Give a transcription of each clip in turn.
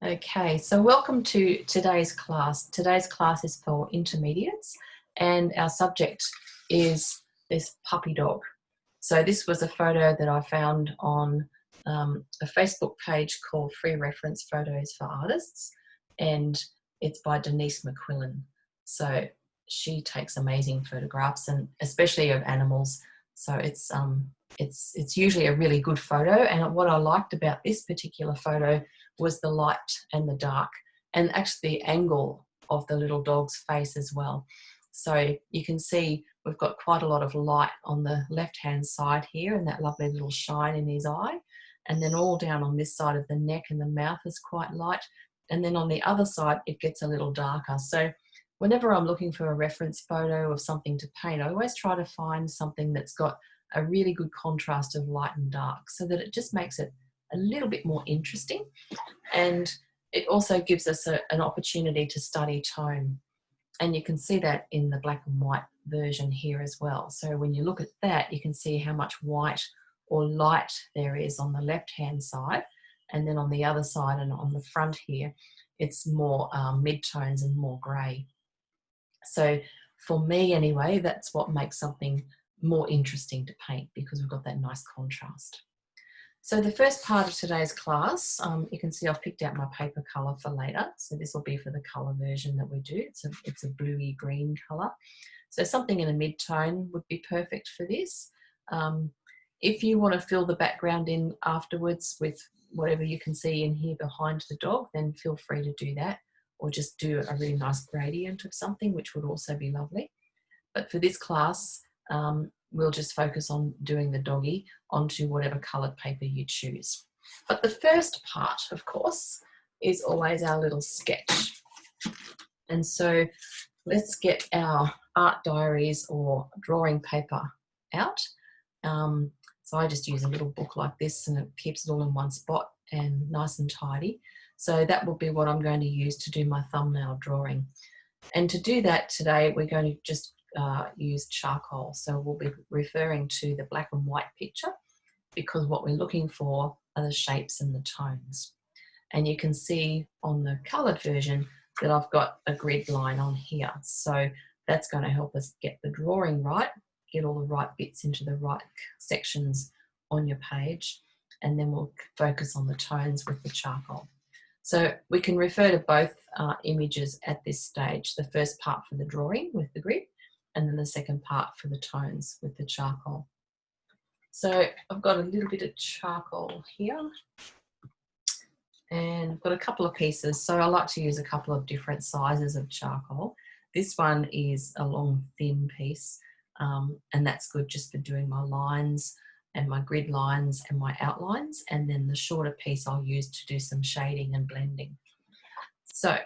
Okay, so welcome to today's class. Today's class is for intermediates and our subject is this puppy dog. So this was a photo that I found on a Facebook page called Free Reference Photos for Artists, and it's by Denise McQuillan. So she takes amazing photographs, and especially of animals. So it's usually a really good photo, and what I liked about this particular photo was the light and the dark, and actually the angle of the little dog's face as well. So you can see we've got quite a lot of light on the left hand side here, and that lovely little shine in his eye, and then all down on this side of the neck and the mouth is quite light, and then on the other side it gets a little darker. So whenever I'm looking for a reference photo of something to paint, I always try to find something that's got a really good contrast of light and dark, so that it just makes it a little bit more interesting, and it also gives us an opportunity to study tone. And you can see that in the black and white version here as well. So when you look at that, you can see how much white or light there is on the left hand side, and then on the other side and on the front here it's more mid-tones and more grey. So for me anyway, that's what makes something more interesting to paint, because we've got that nice contrast. So the first part of today's class, you can see I've picked out my paper colour for later. So this will be for the colour version that we do. It's a bluey green colour. So something in a mid-tone would be perfect for this. If you want to fill the background in afterwards with whatever you can see in here behind the dog, then feel free to do that, or just do a really nice gradient of something, which would also be lovely. But for this class, we'll just focus on doing the doggy onto whatever coloured paper you choose. But the first part, of course, is always our little sketch. And so let's get our art diaries or drawing paper out. So I just use a little book like this, and it keeps it all in one spot and nice and tidy. So that will be what I'm going to use to do my thumbnail drawing. And to do that today, we're going to just use charcoal. So we'll be referring to the black and white picture, because what we're looking for are the shapes and the tones. And you can see on the coloured version that I've got a grid line on here. So that's going to help us get the drawing right, get all the right bits into the right sections on your page, and then we'll focus on the tones with the charcoal. So we can refer to both images at this stage, the first part for the drawing with the grid, and then the second part for the tones with the charcoal. So I've got a little bit of charcoal here, and I've got a couple of pieces. So I like to use a couple of different sizes of charcoal. This one is a long thin piece, and that's good just for doing my lines and my grid lines and my outlines, and then the shorter piece I'll use to do some shading and blending. So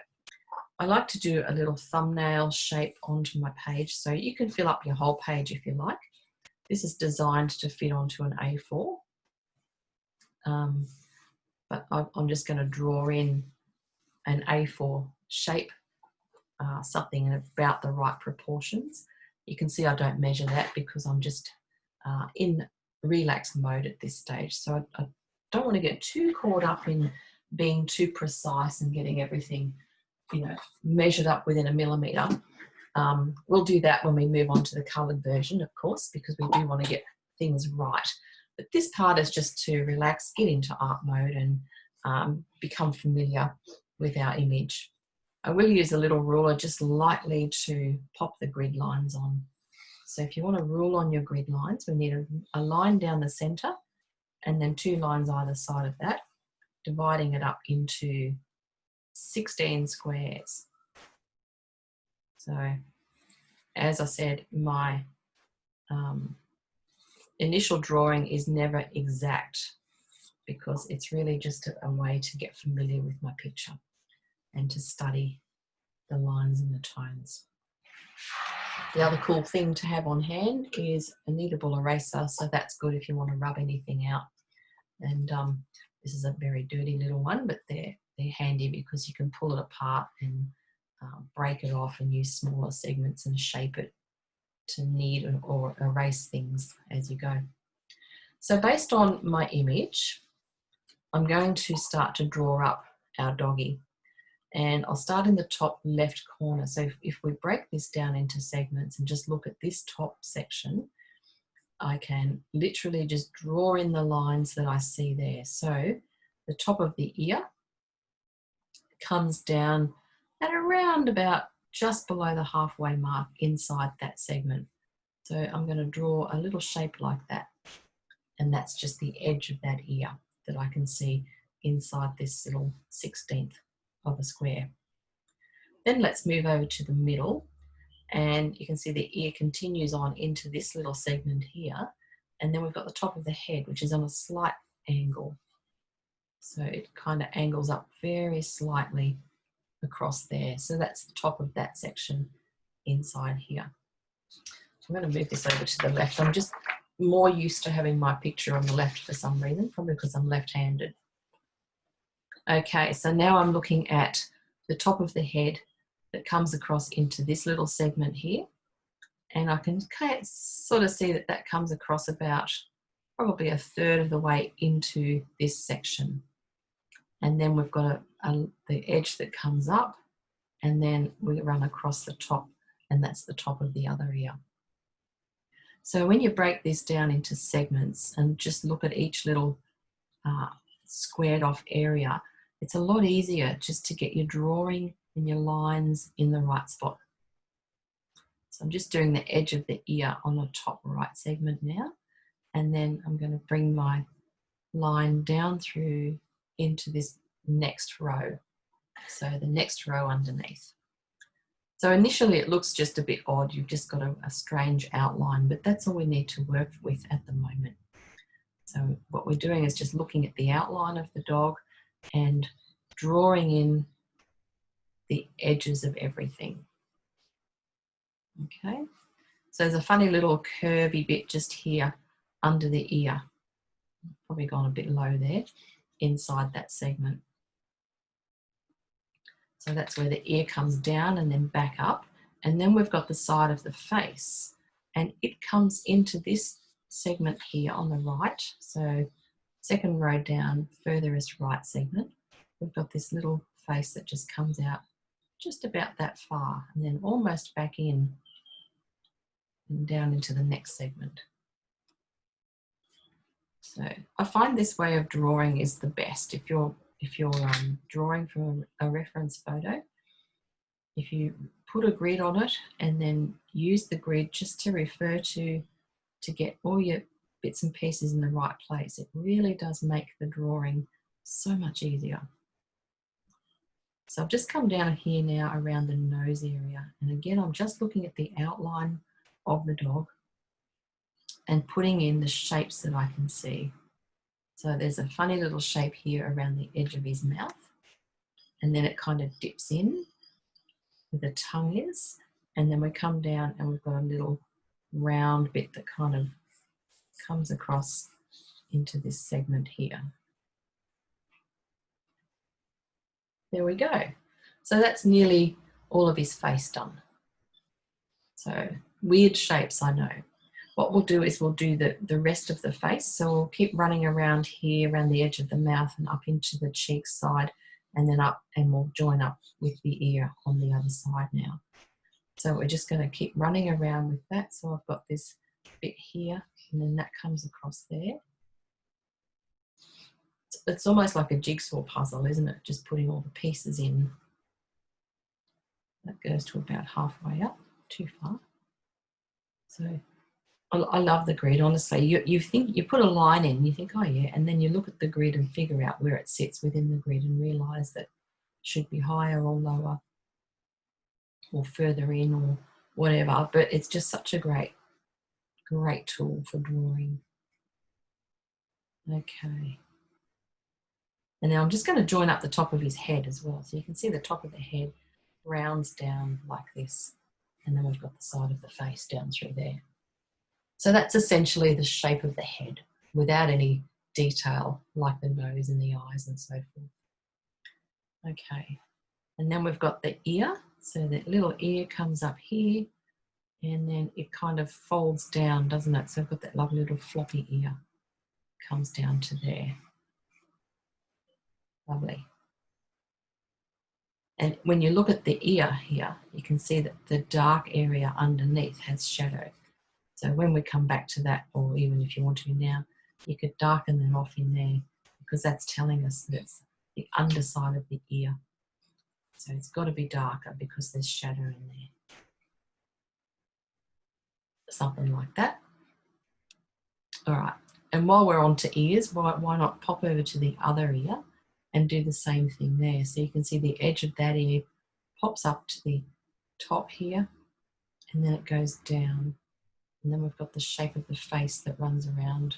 I like to do a little thumbnail shape onto my page, so you can fill up your whole page if you like. This is designed to fit onto an A4, but I'm just going to draw in an A4 shape, something in about the right proportions. You can see I don't measure that because I'm just in relaxed mode at this stage, so I don't want to get too caught up in being too precise and getting everything, you know, measured up within a millimetre. We'll do that when we move on to the coloured version, of course, because we do want to get things right. But this part is just to relax, get into art mode, and become familiar with our image. I will use a little ruler just lightly to pop the grid lines on. So if you want to rule on your grid lines, we need a line down the centre and then 2 lines either side of that, dividing it up into 16 squares. So as I said, my initial drawing is never exact, because it's really just a way to get familiar with my picture and to study the lines and the tones. The other cool thing to have on hand is a kneadable eraser, so that's good if you want to rub anything out. And this is a very dirty little one, but they're handy because you can pull it apart and break it off and use smaller segments and shape it to knead or erase things as you go. So based on my image, I'm going to start to draw up our doggy. And I'll start in the top left corner. So if we break this down into segments and just look at this top section, I can literally just draw in the lines that I see there. So the top of the ear comes down at around about just below the halfway mark inside that segment. So I'm going to draw a little shape like that. And that's just the edge of that ear that I can see inside this little 1/16 of a square. Then let's move over to the middle, and you can see the ear continues on into this little segment here, and then we've got the top of the head, which is on a slight angle. So it kind of angles up very slightly across there. So that's the top of that section inside here. I'm going to move this over to the left. I'm just more used to having my picture on the left for some reason, probably because I'm left-handed. Okay, so now I'm looking at the top of the head that comes across into this little segment here, and I can sort of see that that comes across about probably 1/3 of the way into this section. And then we've got the edge that comes up, and then we run across the top, and that's the top of the other ear. So when you break this down into segments and just look at each little squared off area, it's a lot easier just to get your drawing and your lines in the right spot. So I'm just doing the edge of the ear on the top right segment now, and then I'm going to bring my line down through into this next row. So the next row underneath. So initially it looks just a bit odd, you've just got a strange outline, but that's all we need to work with at the moment. So what we're doing is just looking at the outline of the dog and drawing in the edges of everything. Okay, so there's a funny little curvy bit just here under the ear, probably gone a bit low there, inside that segment. So that's where the ear comes down and then back up. And then we've got the side of the face, and it comes into this segment here on the right. So second row down, furthest right segment, we've got this little face that just comes out just about that far, and then almost back in and down into the next segment. So I find this way of drawing is the best. If you're drawing from a reference photo, if you put a grid on it and then use the grid just to refer to get all your bits and pieces in the right place, it really does make the drawing so much easier. So I've just come down here now around the nose area, and again I'm just looking at the outline of the dog and putting in the shapes that I can see. So there's a funny little shape here around the edge of his mouth, and then it kind of dips in where the tongue is, and then we come down and we've got a little round bit that kind of comes across into this segment here. There we go. So that's nearly all of his face done. So weird shapes, I know. What we'll do is we'll do the rest of the face. So we'll keep running around here, around the edge of the mouth and up into the cheek side, and then up, and we'll join up with the ear on the other side now. So we're just going to keep running around with that. So I've got this bit here, and then that comes across there. It's almost like a jigsaw puzzle, isn't it? Just putting all the pieces in. That goes to about halfway up, too far. So I love the grid, honestly. You think, you put a line in, you think, oh yeah, and then you look at the grid and figure out where it sits within the grid and realise that it should be higher or lower or further in or whatever. But it's just such a great tool for drawing. Okay. And now I'm just going to join up the top of his head as well. So you can see the top of the head rounds down like this. And then we've got the side of the face down through there. So that's essentially the shape of the head without any detail like the nose and the eyes and so forth. Okay, and then we've got the ear. So that little ear comes up here and then it kind of folds down, doesn't it? So I've got that lovely little floppy ear. Comes down to there. Lovely. And when you look at the ear here, you can see that the dark area underneath has shadow. So when we come back to that, or even if you want to now, you could darken that off in there, because that's telling us that it's the underside of the ear. So it's got to be darker because there's shadow in there. Something like that. All right. And while we're on to ears, why not pop over to the other ear and do the same thing there. So you can see the edge of that ear pops up to the top here, and then it goes down. And then we've got the shape of the face that runs around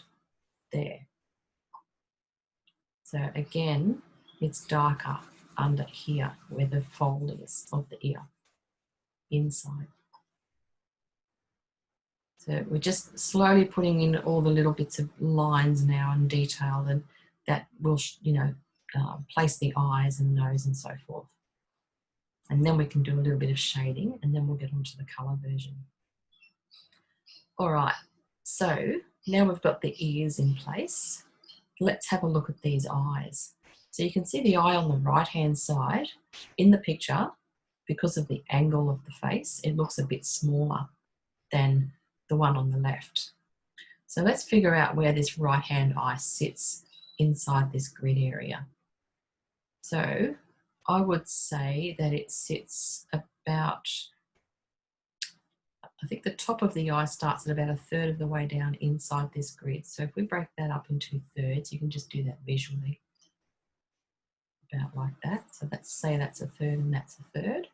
there. So again, it's darker under here where the fold is of the ear, inside. So we're just slowly putting in all the little bits of lines now and detail, and that will, place the eyes and nose and so forth. And then we can do a little bit of shading, and then we'll get onto the colour version. All right, so now we've got the ears in place. Let's have a look at these eyes. So you can see the eye on the right-hand side in the picture, because of the angle of the face, it looks a bit smaller than the one on the left. So let's figure out where this right-hand eye sits inside this grid area. So I would say that it sits about, I think the top of the eye starts at about a third of the way down inside this grid. So if we break that up into thirds, you can just do that visually, about like that. So let's say that's a third and that's a third.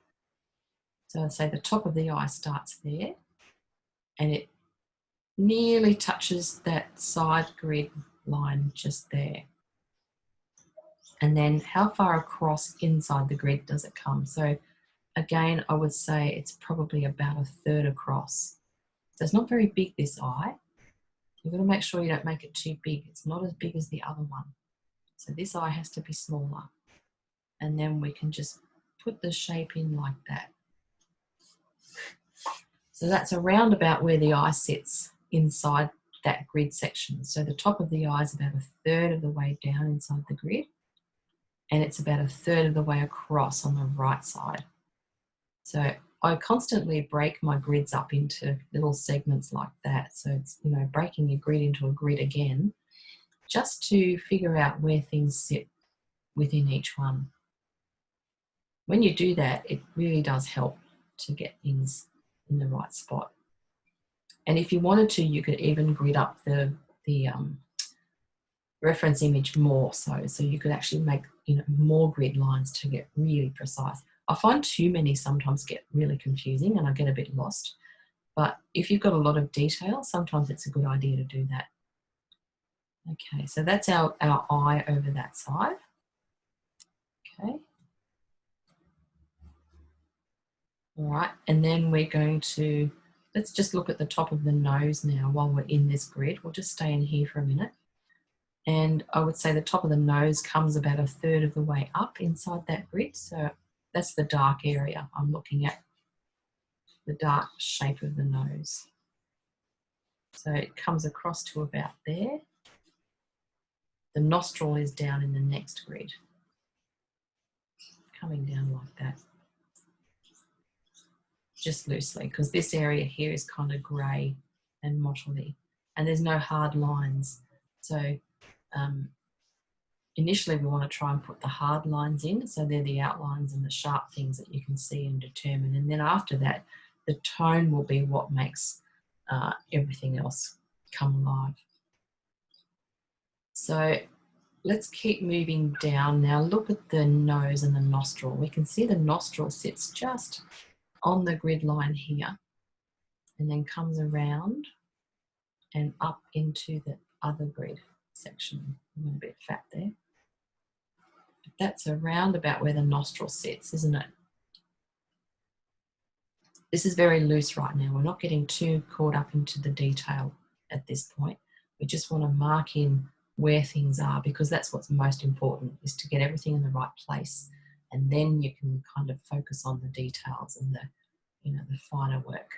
So I'd say the top of the eye starts there, and it nearly touches that side grid line just there. And then how far across inside the grid does it come? So again, I would say it's probably about a third across. So it's not very big, this eye. You've got to make sure you don't make it too big. It's not as big as the other one. So this eye has to be smaller. And then we can just put the shape in like that. So that's around about where the eye sits inside that grid section. So the top of the eye is about a third of the way down inside the grid, and it's about a third of the way across on the right side. So I constantly break my grids up into little segments like that. So it's, breaking a grid into a grid again, just to figure out where things sit within each one. When you do that, it really does help to get things in the right spot. And if you wanted to, you could even grid up the reference image more so you could actually make more grid lines to get really precise. I find too many sometimes get really confusing and I get a bit lost. But if you've got a lot of detail, sometimes it's a good idea to do that. Okay, so that's our eye over that side. Okay. All right, and then we're going to, let's just look at the top of the nose now while we're in this grid. We'll just stay in here for a minute. And I would say the top of the nose comes about a third of the way up inside that grid. So that's the dark area I'm looking at, the dark shape of the nose. So it comes across to about there. The nostril is down in the next grid, coming down like that. Just loosely, because this area here is kind of grey and mottly, and there's no hard lines. So initially we want to try and put the hard lines in, so they're the outlines and the sharp things that you can see and determine. And then after that, the tone will be what makes everything else come alive. So let's keep moving down now. Look at the nose and the nostril. We can see the nostril sits just on the grid line here, and then comes around and up into the other grid section. I'm a bit fat there. But that's around about where the nostril sits, isn't it? This is very loose right now. We're not getting too caught up into the detail at this point. We just want to mark in where things are, because that's what's most important, is to get everything in the right place. And then you can kind of focus on the details and the, the finer work.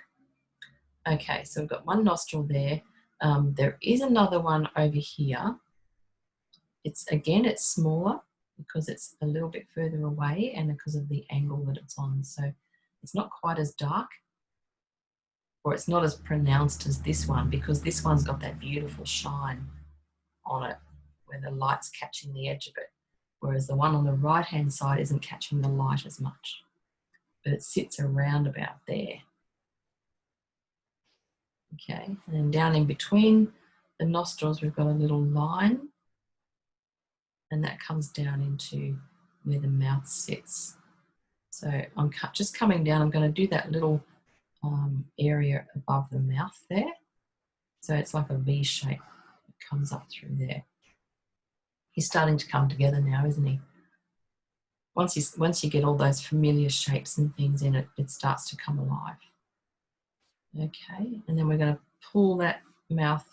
Okay, so we've got one nostril there. There is another one over here. It's smaller. because it's a little bit further away and because of the angle that it's on. So it's not quite as dark, or it's not as pronounced as this one, because this one's got that beautiful shine on it where the light's catching the edge of it, whereas the one on the right hand side isn't catching the light as much, but it sits around about there. Okay, and then down in between the nostrils we've got a little line, and that comes down into where the mouth sits. So I'm just coming down, I'm going to do that little area above the mouth there. So it's like a V shape that comes up through there. He's starting to come together now, isn't he? Once you get all those familiar shapes and things in it, it starts to come alive. Okay, and then we're going to pull that mouth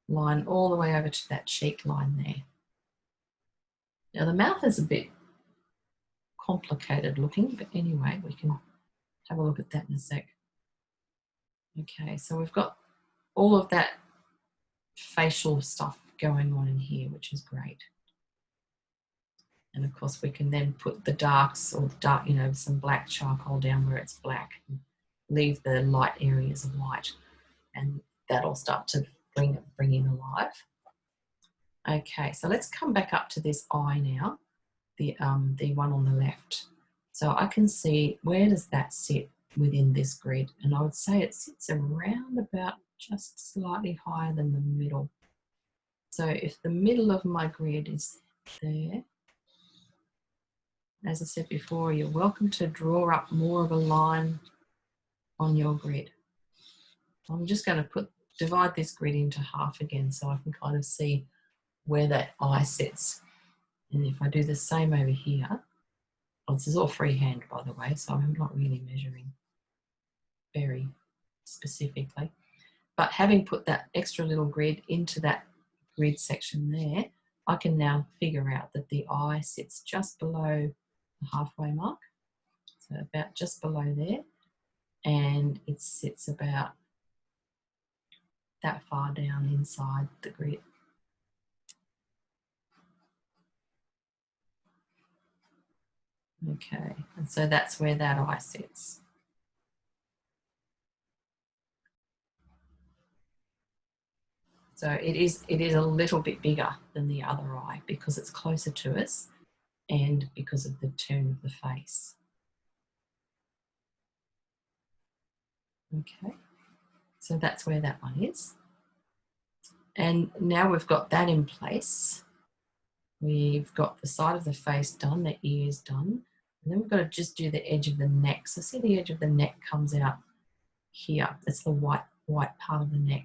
line all the way over to that cheek line there. Now the mouth is a bit complicated looking, but anyway, we can have a look at that in a sec. Okay, so we've got all of that facial stuff going on in here, which is great. And of course we can then put the darks, or the dark, some black charcoal down where it's black, and leave the light areas of white, and that'll start to bring in alive. Okay, so let's come back up to this eye now, the one on the left. So I can see, where does that sit within this grid? And I would say it sits around about just slightly higher than the middle. So if the middle of my grid is there, as I said before, you're welcome to draw up more of a line on your grid. I'm just going to divide this grid into half again so I can kind of see where that eye sits. And if I do the same over here, this is all freehand, by the way, so I'm not really measuring very specifically. But having put that extra little grid into that grid section there, I can now figure out that the eye sits just below the halfway mark, so about just below there, and it sits about that far down inside the grid. Okay, and so that's where that eye sits. So it is a little bit bigger than the other eye because it's closer to us and because of the turn of the face. Okay, so that's where that one is. And now we've got that in place. We've got the side of the face done, the ears done, and then we've got to just do the edge of the neck. So see, the edge of the neck comes out here. That's the white part of the neck.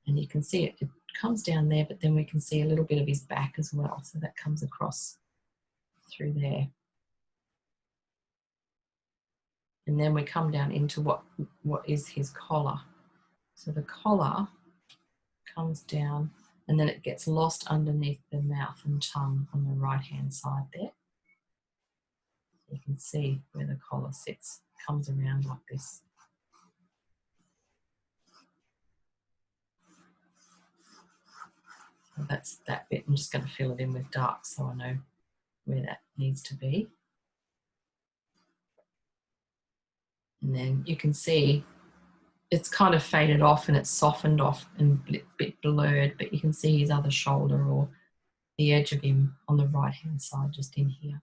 And you can see it comes down there, but then we can see a little bit of his back as well. So that comes across through there. And then we come down into what is his collar. So the collar comes down and then it gets lost underneath the mouth and tongue on the right-hand side there. You can see where the collar sits, comes around like this. So that's that bit. I'm just going to fill it in with dark so I know where that needs to be. And then you can see it's kind of faded off and it's softened off and a bit blurred, but you can see his other shoulder or the edge of him on the right-hand side just in here.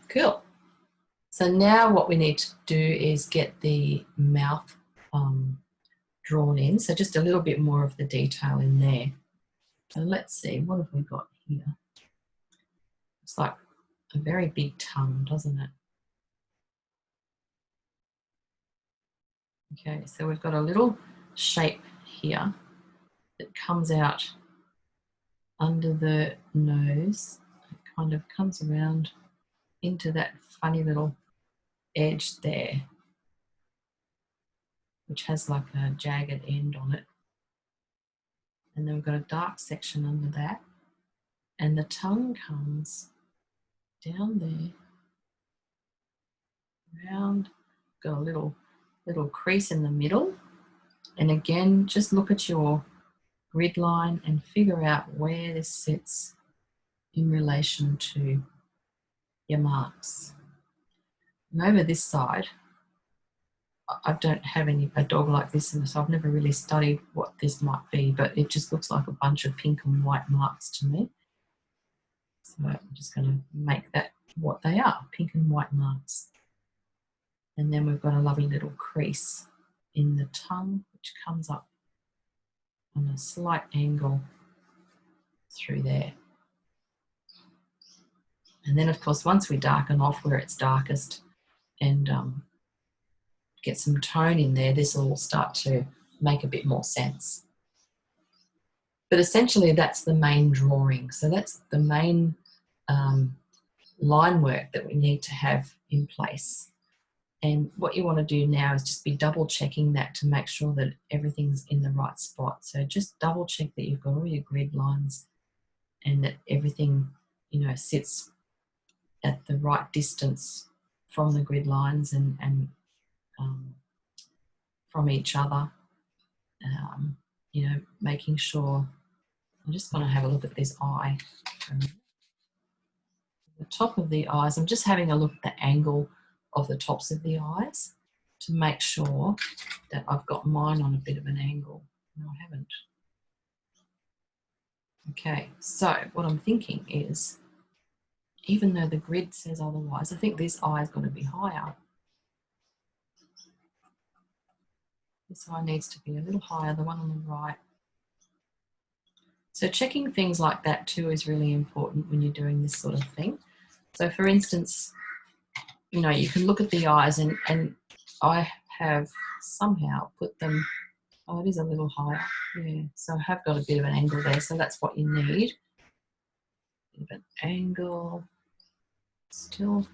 Cool. So now what we need to do is get the mouth drawn in. So just a little bit more of the detail in there. So let's see, what have we got here? It's like a very big tongue, doesn't it? Okay, so we've got a little shape here that comes out under the nose. It kind of comes around into that funny little edge there, which has like a jagged end on it. And then we've got a dark section under that. And the tongue comes down there, around, got a little crease in the middle. And again, just look at your grid line and figure out where this sits in relation to your marks. And over this side, I don't have a dog like this, and so I've never really studied what this might be, but it just looks like a bunch of pink and white marks to me. So I'm just going to make that what they are, pink and white marks. And then we've got a lovely little crease in the tongue, which comes up on a slight angle through there. And then, of course, once we darken off where it's darkest and get some tone in there, this will start to make a bit more sense. But essentially, that's the main drawing. So that's the main line work that we need to have in place. And what you want to do now is just be double checking that to make sure that everything's in the right spot. So just double check that you've got all your grid lines and that everything, you know, sits at the right distance from the grid lines and from each other. You know, making sure. I'm just going to have a look at this eye. The top of the eyes, I'm just having a look at the angle of the tops of the eyes to make sure that I've got mine on a bit of an angle. No, I haven't. Okay, so what I'm thinking is, even though the grid says otherwise, I think this eye is going to be higher. This eye needs to be a little higher, the one on the right. So checking things like that too is really important when you're doing this sort of thing. So for instance, you know, you can look at the eyes and I have somehow put them, oh, it is a little higher. Yeah, so I have got a bit of an angle there. So that's what you need. A bit of an angle. Still.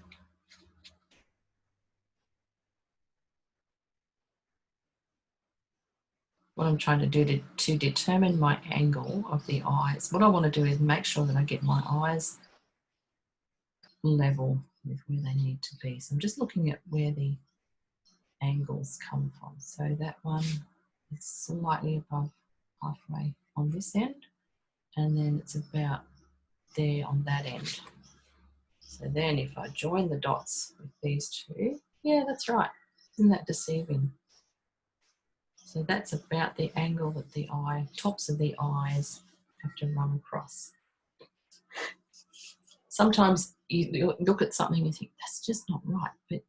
What I'm trying to do to determine my angle of the eyes, what I want to do is make sure that I get my eyes level with where they need to be. So I'm just looking at where the angles come from. So that one is slightly above halfway on this end, and then it's about there on that end. So then if I join the dots with these two, yeah, that's right. Isn't that deceiving? So that's about the angle that the tops of the eyes have to run across. Sometimes you look at something and you think, that's just not right, but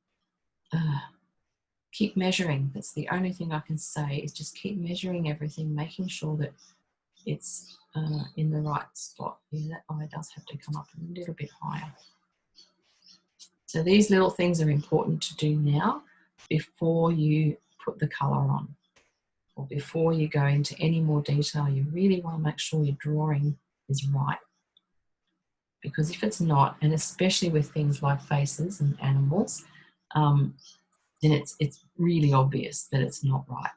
keep measuring. That's the only thing I can say, is just keep measuring everything, making sure that it's in the right spot. Yeah, that eye does have to come up a little bit higher. So these little things are important to do now before you put the colour on, or before you go into any more detail. You really want to make sure your drawing is right. Because if it's not, and especially with things like faces and animals, then it's really obvious that it's not right.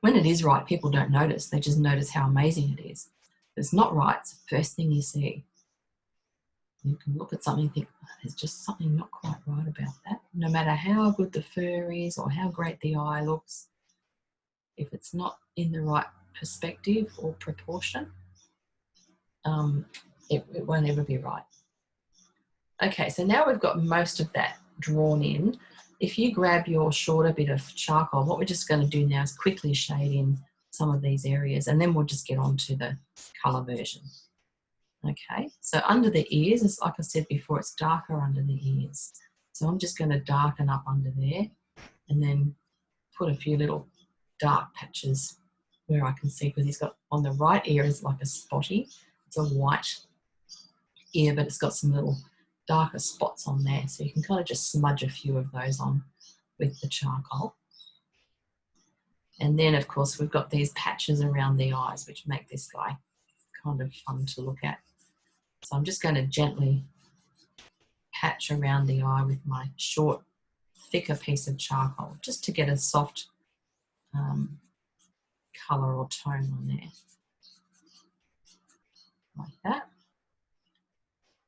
When it is right, people don't notice. They just notice how amazing it is. If it's not right, it's the first thing you see. You can look at something and think, oh, there's just something not quite right about that. No matter how good the fur is or how great the eye looks, if it's not in the right perspective or proportion, it won't ever be right. Okay, so now we've got most of that drawn in. If you grab your shorter bit of charcoal, what we're just going to do now is quickly shade in some of these areas, and then we'll just get on to the colour version. Okay, so under the ears, it's like I said before, it's darker under the ears. So I'm just going to darken up under there and then put a few little dark patches where I can see, because he's got, on the right ear is like a spotty. It's a white ear, but it's got some little darker spots on there. So you can kind of just smudge a few of those on with the charcoal. And then, of course, we've got these patches around the eyes, which make this guy kind of fun to look at. So I'm just going to gently patch around the eye with my short, thicker piece of charcoal, just to get a soft colour or tone on there, like that.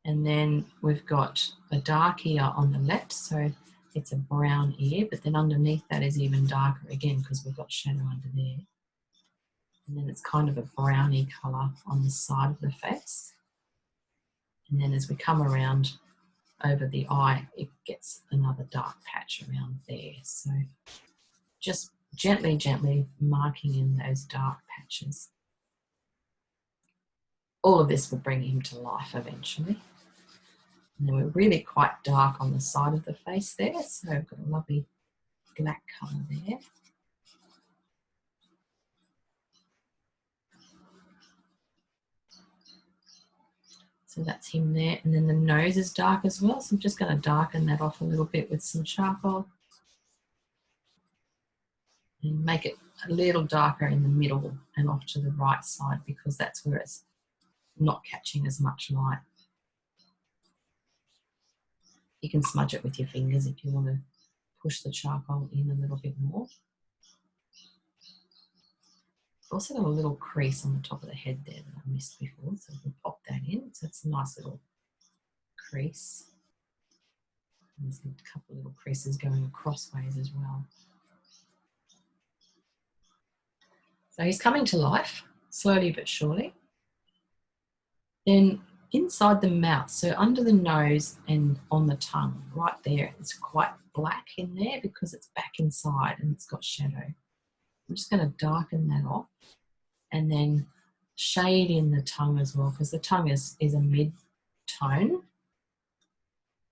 And then we've got a dark ear on the left, so it's a brown ear, but then underneath that is even darker again because we've got shadow under there. And then it's kind of a browny colour on the side of the face. And then as we come around over the eye, it gets another dark patch around there. So just gently, gently marking in those dark patches. All of this will bring him to life eventually. And then we're really quite dark on the side of the face there. So I've got a lovely black colour there. So that's him there. And then the nose is dark as well. So I'm just going to darken that off a little bit with some charcoal. And make it a little darker in the middle and off to the right side, because that's where it's not catching as much light. You can smudge it with your fingers if you want to push the charcoal in a little bit more. I've also got a little crease on the top of the head there that I missed before, so we can pop that in. So it's a nice little crease. And there's a couple of little creases going crossways as well. So he's coming to life, slowly but surely. Then inside the mouth, so under the nose and on the tongue, right there, it's quite black in there because it's back inside and it's got shadow. I'm just going to darken that off and then shade in the tongue as well, because the tongue is a mid-tone,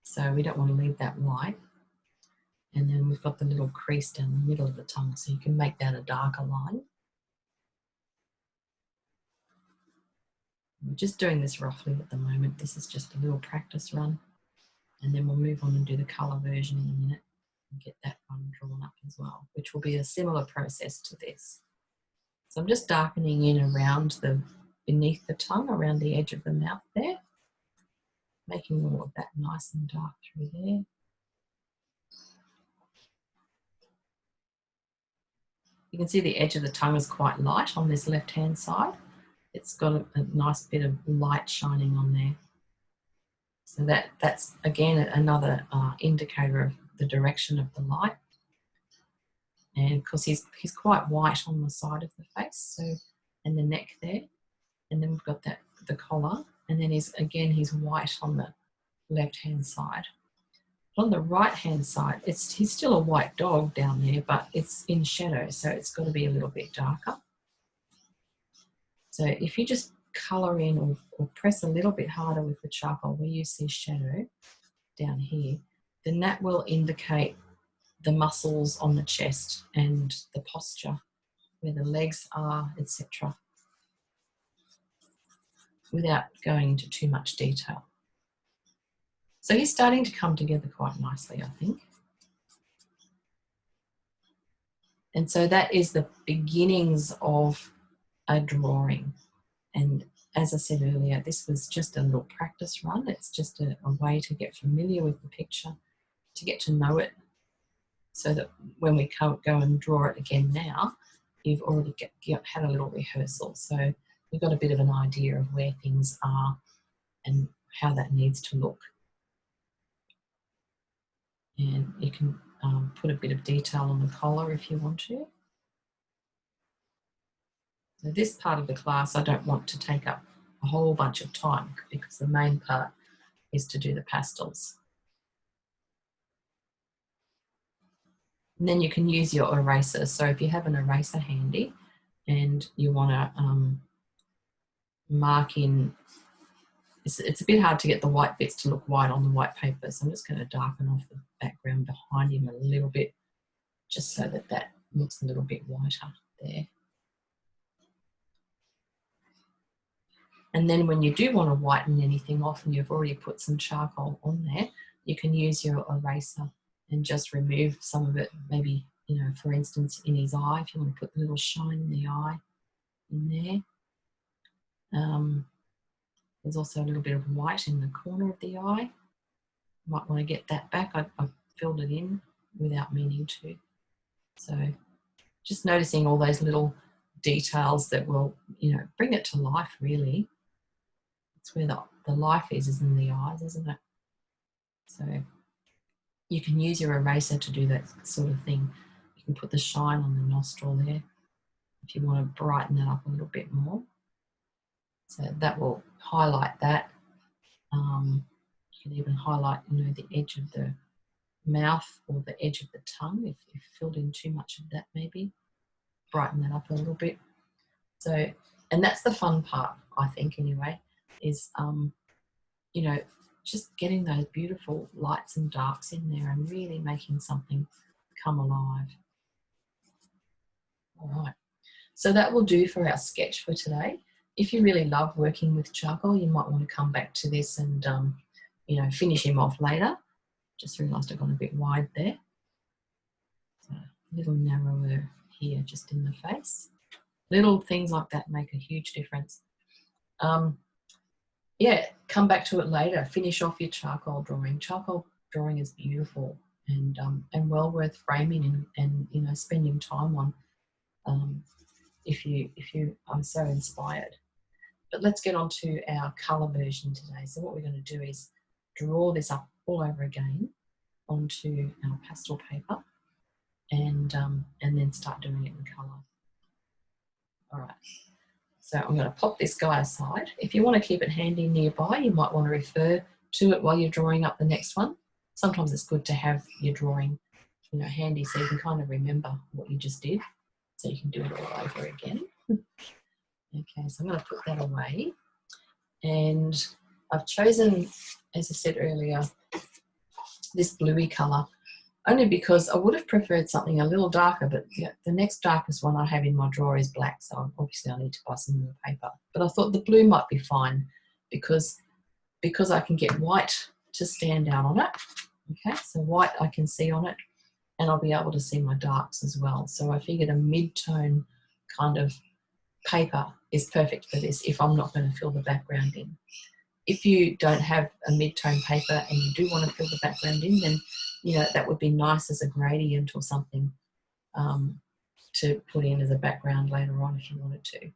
so we don't want to leave that white. And then we've got the little crease down the middle of the tongue, so you can make that a darker line. We're just doing this roughly at the moment. This is just a little practice run, and then we'll move on and do the colour version in a minute and get that one drawn up as well, which will be a similar process to this. So I'm just darkening in around beneath the tongue, around the edge of the mouth there, making all of that nice and dark through there. You can see the edge of the tongue is quite light on this left-hand side. It's got a nice bit of light shining on there. So that's again another indicator of the direction of the light. And because he's quite white on the side of the face, so, and the neck there, and then we've got the collar, and then he's white on the left-hand side. But on the right-hand side, he's still a white dog down there, but it's in shadow, so it's got to be a little bit darker. So if you just colour in or press a little bit harder with the charcoal where you see shadow down here, then that will indicate the muscles on the chest and the posture, where the legs are, etc., without going into too much detail. So he's starting to come together quite nicely, I think. And so that is the beginnings of a drawing. And as I said earlier, this was just a little practice run. It's just a way to get familiar with the picture, to get to know it, so that when we go and draw it again now, you've already had a little rehearsal. So you've got a bit of an idea of where things are and how that needs to look. And you can put a bit of detail on the collar if you want to. So this part of the class, I don't want to take up a whole bunch of time, because the main part is to do the pastels. And then you can use your eraser. So if you have an eraser handy and you want to mark in, it's a bit hard to get the white bits to look white on the white paper, so I'm just going to darken off the background behind him a little bit, just so that looks a little bit whiter there. And then when you do want to whiten anything off and you've already put some charcoal on there, you can use your eraser and just remove some of it. Maybe, for instance, in his eye, if you want to put the little shine in the eye in there. There's also a little bit of white in the corner of the eye. You might want to get that back. I've filled it in without meaning to. So just noticing all those little details that will, bring it to life, really. It's where the life is in the eyes, isn't it? So you can use your eraser to do that sort of thing. You can put the shine on the nostril there. if you want to brighten that up a little bit more. So that will highlight that. You can even highlight, you know, the edge of the mouth or the edge of the tongue if you've filled in too much of that, maybe. Brighten that up a little bit. So, and that's the fun part, I think, anyway, is, you know, just getting those beautiful lights and darks in there and really making something come alive. All right. So that will do for our sketch for today. If you really love working with charcoal, you might want to come back to this and, you know, finish him off later. Just realised I've gone a bit wide there. So a little narrower here, just in the face. Little things like that make a huge difference. Yeah, come back to it later. Finish off your charcoal drawing. Charcoal drawing is beautiful and well worth framing and you know, spending time on if you are so inspired. But let's get on to our colour version today. So what we're going to do is draw this up all over again onto our pastel paper and then start doing it in colour. All right. So I'm going to pop this guy aside. If you want to keep it handy nearby, you might want to refer to it while you're drawing up the next one. Sometimes it's good to have your drawing, you know, handy so you can kind of remember what you just did, so you can do it all over again. Okay, so I'm going to put that away. And I've chosen, as I said earlier, this bluey colour, only because I would have preferred something a little darker, but the next darkest one I have in my drawer is black, so obviously I need to buy some more paper. But I thought the blue might be fine because I can get white to stand out on it. Okay, so white I can see on it, and I'll be able to see my darks as well. So I figured a mid-tone kind of paper is perfect for this if I'm not going to fill the background in. If you don't have a mid-tone paper and you do want to fill the background in, then you know that would be nice as a gradient or something to put in as a background later on if you wanted to.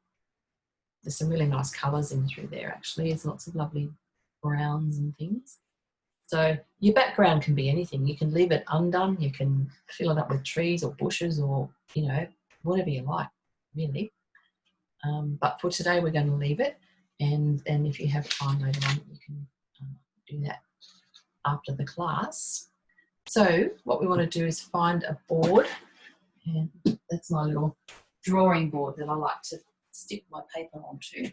There's some really nice colours in through there actually. There's lots of lovely browns and things. So your background can be anything. You can leave it undone, you can fill it up with trees or bushes or, you know, whatever you like, really. But for today we're going to leave it, and if you have time later on you can do that after the class. So what we want to do is find a board, and that's my little drawing board that I like to stick my paper onto. I've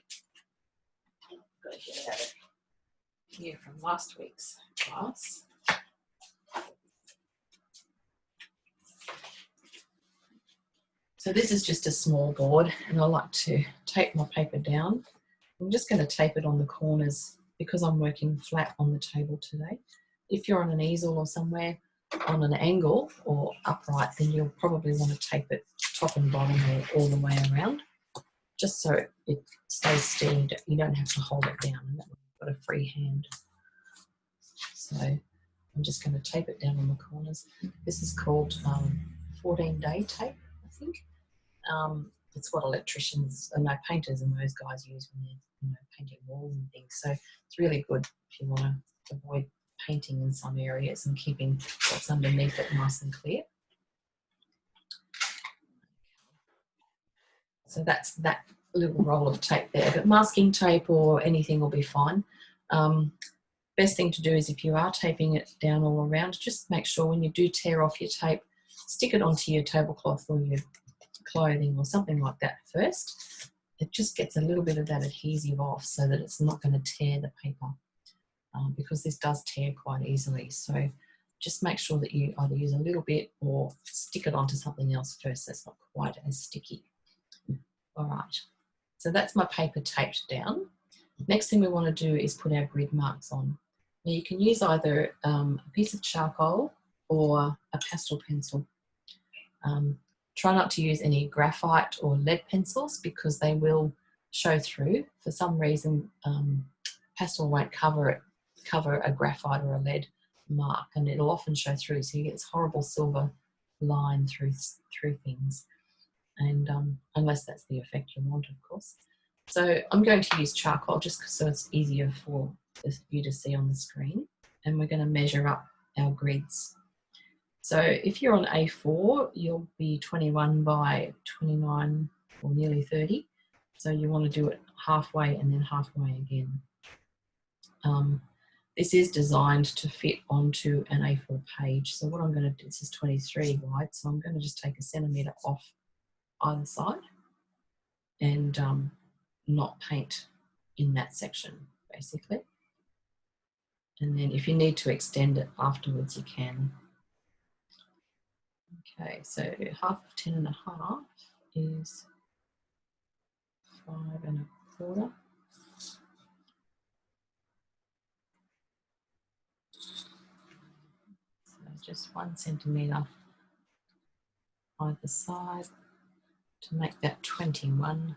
got to get it out of here from last week's class. So this is just a small board, and I like to tape my paper down. I'm just going to tape it on the corners because I'm working flat on the table today. If you're on an easel or somewhere on an angle or upright, then you'll probably want to tape it top and bottom or all the way around, just so it stays steady. You don't have to hold it down, and that way you've got a free hand. So I'm just going to tape it down on the corners. This is called 14-day tape, I think. It's what electricians and painters and those guys use when they're, you know, painting walls and things. So it's really good if you want to avoid painting in some areas and keeping what's underneath it nice and clear. So that's that little roll of tape there, but masking tape or anything will be fine. Best thing to do is if you are taping it down all around, just make sure when you do tear off your tape, stick it onto your tablecloth or your clothing or something like that first. It just gets a little bit of that adhesive off so that it's not going to tear the paper, because this does tear quite easily. So just make sure that you either use a little bit or stick it onto something else first so it's not quite as sticky. All right, so that's my paper taped down. Next thing we want to do is put our grid marks on. Now you can use either a piece of charcoal or a pastel pencil. Try not to use any graphite or lead pencils because they will show through. For some reason, pastel won't cover a graphite or a lead mark, and it'll often show through, so you get this horrible silver line through things, and unless that's the effect you want, of course. So I'm going to use charcoal just so it's easier for you to see on the screen, and we're going to measure up our grids. So if you're on A4, you'll be 21 by 29 or nearly 30. So you want to do it halfway and then halfway again. This is designed to fit onto an A4 page. So what I'm going to do, this is 23 wide, so I'm going to just take a centimetre off either side and not paint in that section, basically. And then if you need to extend it afterwards, you can. Okay, so half of 10.5 is 5.25. So just 1 centimetre either side to make that 21.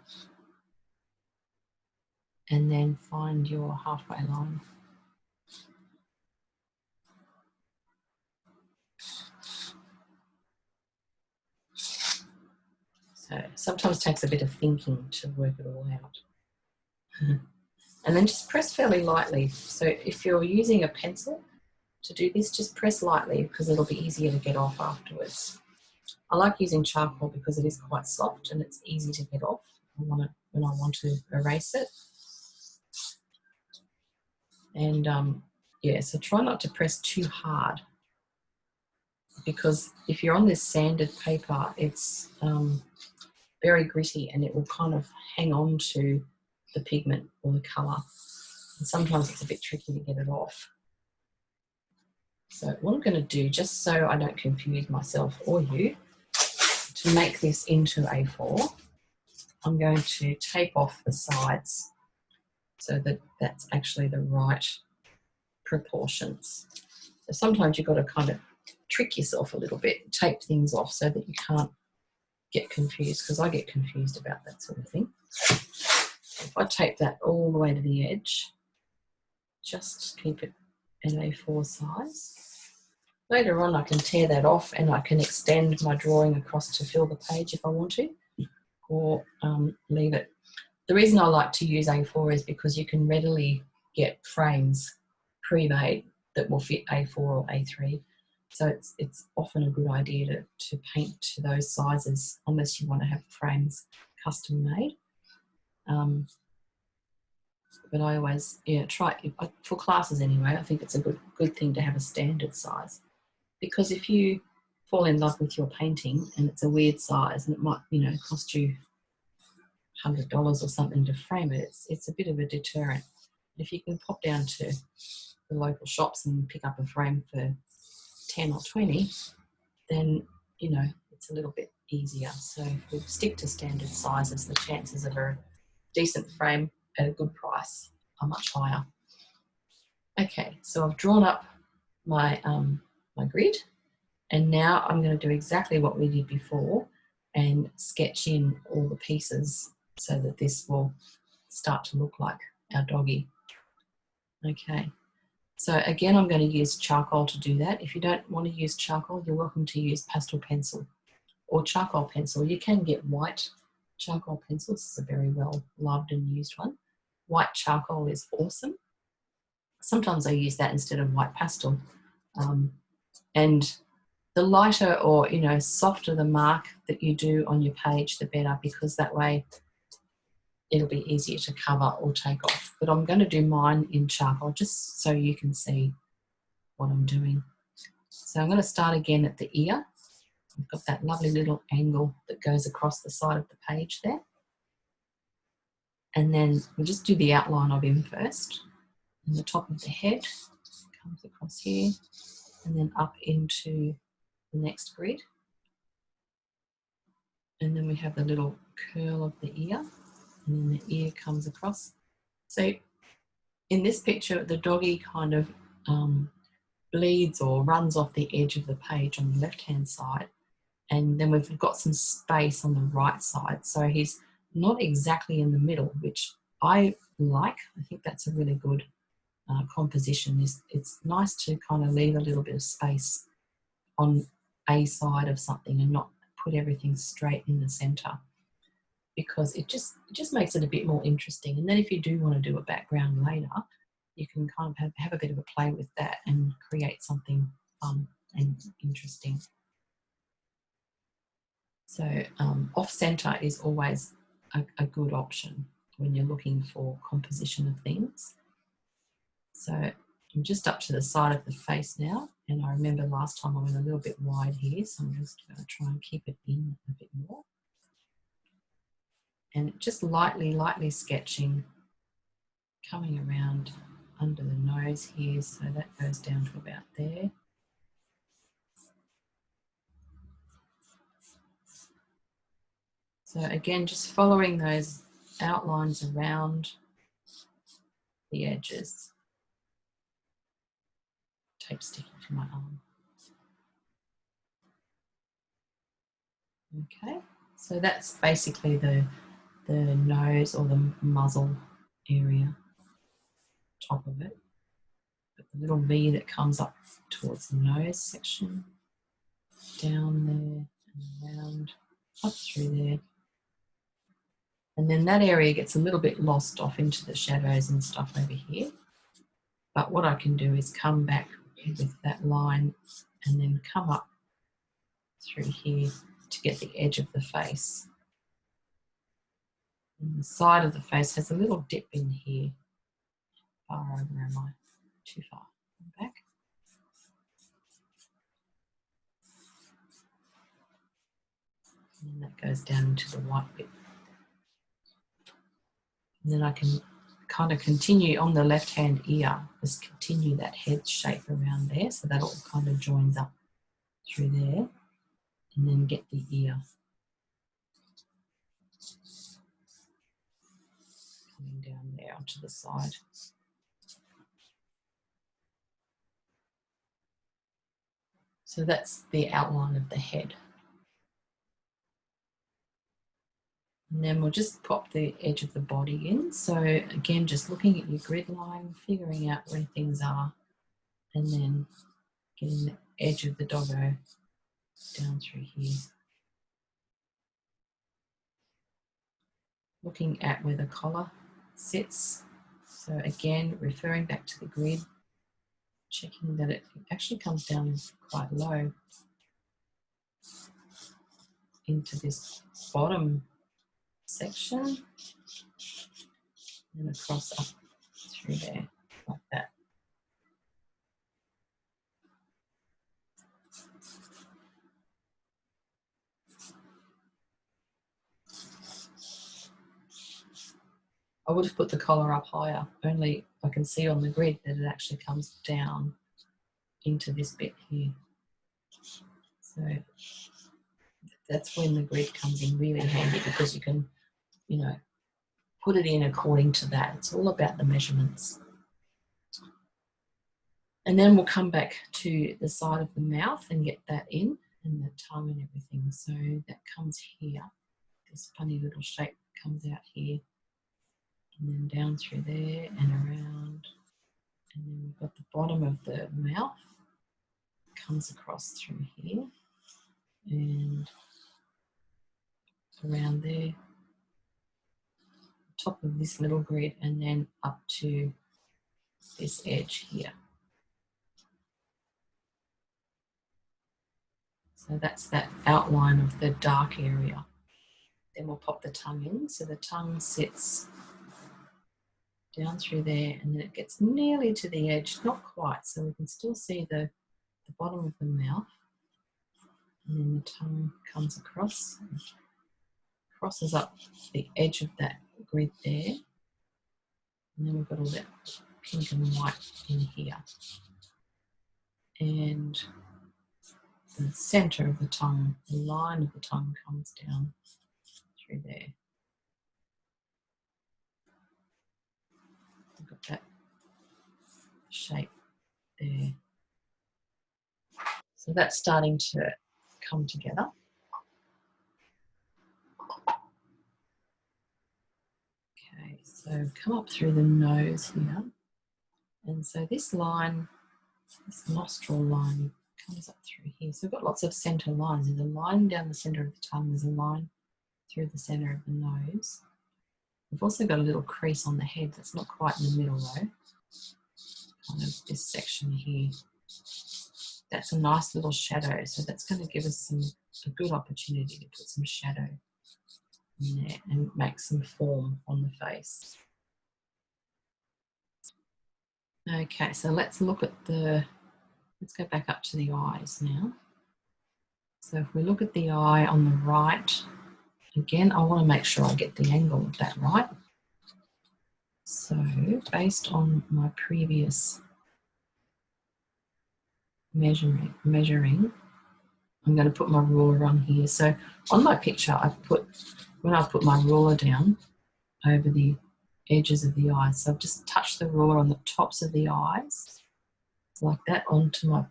And then find your halfway line. So sometimes it takes a bit of thinking to work it all out. And then just press fairly lightly. So if you're using a pencil to do this, just press lightly because it'll be easier to get off afterwards. I like using charcoal because it is quite soft and it's easy to get off when I want to erase it. And yeah, so try not to press too hard because if you're on this sanded paper, it's very gritty and it will kind of hang on to the pigment or the colour. And sometimes it's a bit tricky to get it off. So what I'm going to do, just so I don't confuse myself or you, to make this into A4, I'm going to tape off the sides so that that's actually the right proportions. So sometimes you've got to kind of trick yourself a little bit, tape things off so that you can't get confused, because I get confused about that sort of thing. If I tape that all the way to the edge, just keep it an A4 size. Later on I can tear that off and I can extend my drawing across to fill the page if I want to, or leave it. The reason I like to use A4 is because you can readily get frames pre-made that will fit A4 or A3. So it's often a good idea to paint to those sizes unless you want to have frames custom made. But I always, try, for classes anyway, I think it's a good thing to have a standard size. Because if you fall in love with your painting and it's a weird size and it might, cost you $100 or something to frame it, it's a bit of a deterrent. If you can pop down to the local shops and pick up a frame for 10 or 20, then, it's a little bit easier. So if we stick to standard sizes, the chances of a decent frame at a good price are much higher. Okay, so I've drawn up my, my grid, and now I'm going to do exactly what we did before and sketch in all the pieces so that this will start to look like our doggy. Okay, so again, I'm going to use charcoal to do that. If you don't want to use charcoal, you're welcome to use pastel pencil or charcoal pencil. You can get white charcoal pencils. This is a very well loved and used one. White charcoal is awesome. Sometimes I use that instead of white pastel. And the lighter or, softer the mark that you do on your page, the better, because that way it'll be easier to cover or take off. But I'm going to do mine in charcoal just so you can see what I'm doing. So I'm going to start again at the ear. I've got that lovely little angle that goes across the side of the page there. And then we'll just do the outline of him first. And the top of the head comes across here and then up into the next grid. And then we have the little curl of the ear, and then the ear comes across. So in this picture, the doggy kind of bleeds or runs off the edge of the page on the left-hand side, and then we've got some space on the right side. So he's not exactly in the middle, which I like. I think that's a really good composition. It's nice to kind of leave a little bit of space on a side of something and not put everything straight in the center, because it just makes it a bit more interesting. And then if you do want to do a background later, you can kind of have a bit of a play with that and create something fun and interesting. So off center is always a good option when you're looking for composition of things. So I'm just up to the side of the face now, and I remember last time I went a little bit wide here, so I'm just going to try and keep it in a bit more. And just lightly sketching, coming around under the nose here, so that goes down to about there. So again, just following those outlines around the edges. Tape sticking to my arm. Okay, so that's basically the nose or the muzzle area, top of it. But the little V that comes up towards the nose section, down there and around, up through there. And then that area gets a little bit lost off into the shadows and stuff over here. But what I can do is come back with that line and then come up through here to get the edge of the face. And the side of the face has a little dip in here. Far over am I? Too far. Back. And that goes down into the white bit. And then I can kind of continue on the left-hand ear, just continue that head shape around there, so that all kind of joins up through there, and then get the ear coming down there onto the side. So that's the outline of the head. And then we'll just pop the edge of the body in. So again, just looking at your grid line, figuring out where things are, and then getting the edge of the doggo down through here. Looking at where the collar sits. So again, referring back to the grid, checking that it actually comes down quite low into this bottom section and across up through there like that. I would have put the collar up higher, only I can see on the grid that it actually comes down into this bit here. So that's when the grid comes in really handy, because you can, you know, put it in according to that. It's all about the measurements. And then we'll come back to the side of the mouth and get that in, and the tongue and everything. So that comes here. This funny little shape comes out here, and then down through there and around. And then we've got the bottom of the mouth, comes across through here and around there, top of this little grid, and then up to this edge here. So that's that outline of the dark area. Then we'll pop the tongue in. So the tongue sits down through there, and then it gets nearly to the edge, not quite, so we can still see the bottom of the mouth. And then the tongue comes across, and crosses up the edge of that grid there. And then we've got all that pink and white in here. And the centre of the tongue, the line of the tongue comes down through there. We've got that shape there. So that's starting to come together. Okay, so come up through the nose here. And so this line, this nostril line, comes up through here. So we've got lots of centre lines. There's a line down the centre of the tongue, there's a line through the centre of the nose. We've also got a little crease on the head that's not quite in the middle though. Kind of this section here. That's a nice little shadow, so that's going to give us some a good opportunity to put some shadow in there and make some form on the face. Okay, so let's look at let's go back up to the eyes now. So if we look at the eye on the right, again, I want to make sure I get the angle of that right. So based on my previous measuring, I'm going to put my ruler on here. So on my picture, when I put my ruler down over the edges of the eyes, so I've just touched the ruler on the tops of the eyes, like that, onto my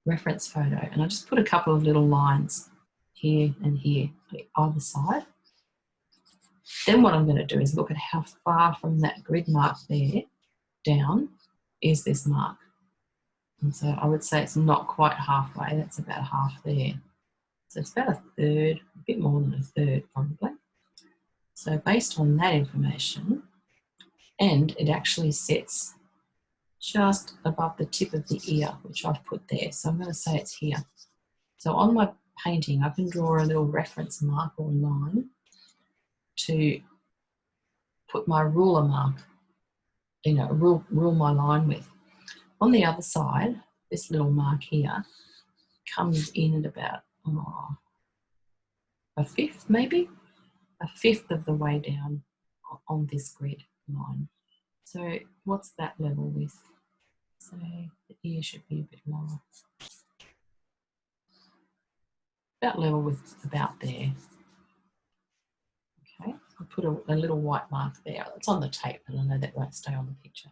reference photo. And I just put a couple of little lines here and here, either side. Then what I'm going to do is look at how far from that grid mark there down is this mark. And so I would say it's not quite halfway, that's about half there. So it's about a third, a bit more than a third probably. So based on that information, and it actually sits just above the tip of the ear, which I've put there. So I'm going to say it's here. So on my painting, I can draw a little reference mark or line to put my ruler mark, you know, rule my line with. On the other side, this little mark here comes in at about a fifth, maybe a fifth of the way down on this grid line. So what's that level with? So the ear should be a bit lower. About level with about there. Okay, I'll put a little white mark there. It's on the tape, and I know that won't stay on the picture.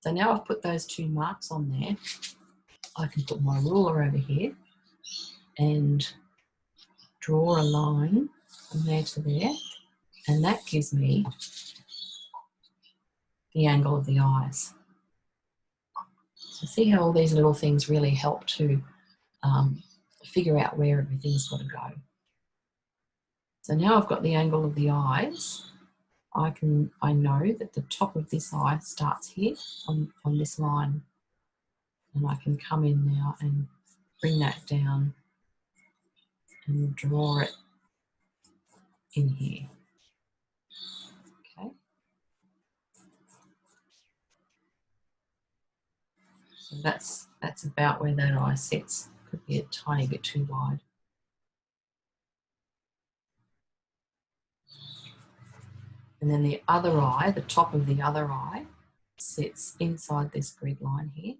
So now I've put those two marks on there, I can put my ruler over here and draw a line from there to there, and that gives me the angle of the eyes. So see how all these little things really help to figure out where everything's got to go. So now I've got the angle of the eyes. I know that the top of this eye starts here on this line, and I can come in now and bring that down and draw it in here. Okay. So that's about where that eye sits. Could be a tiny bit too wide. And then the other eye, the top of the other eye, sits inside this grid line here.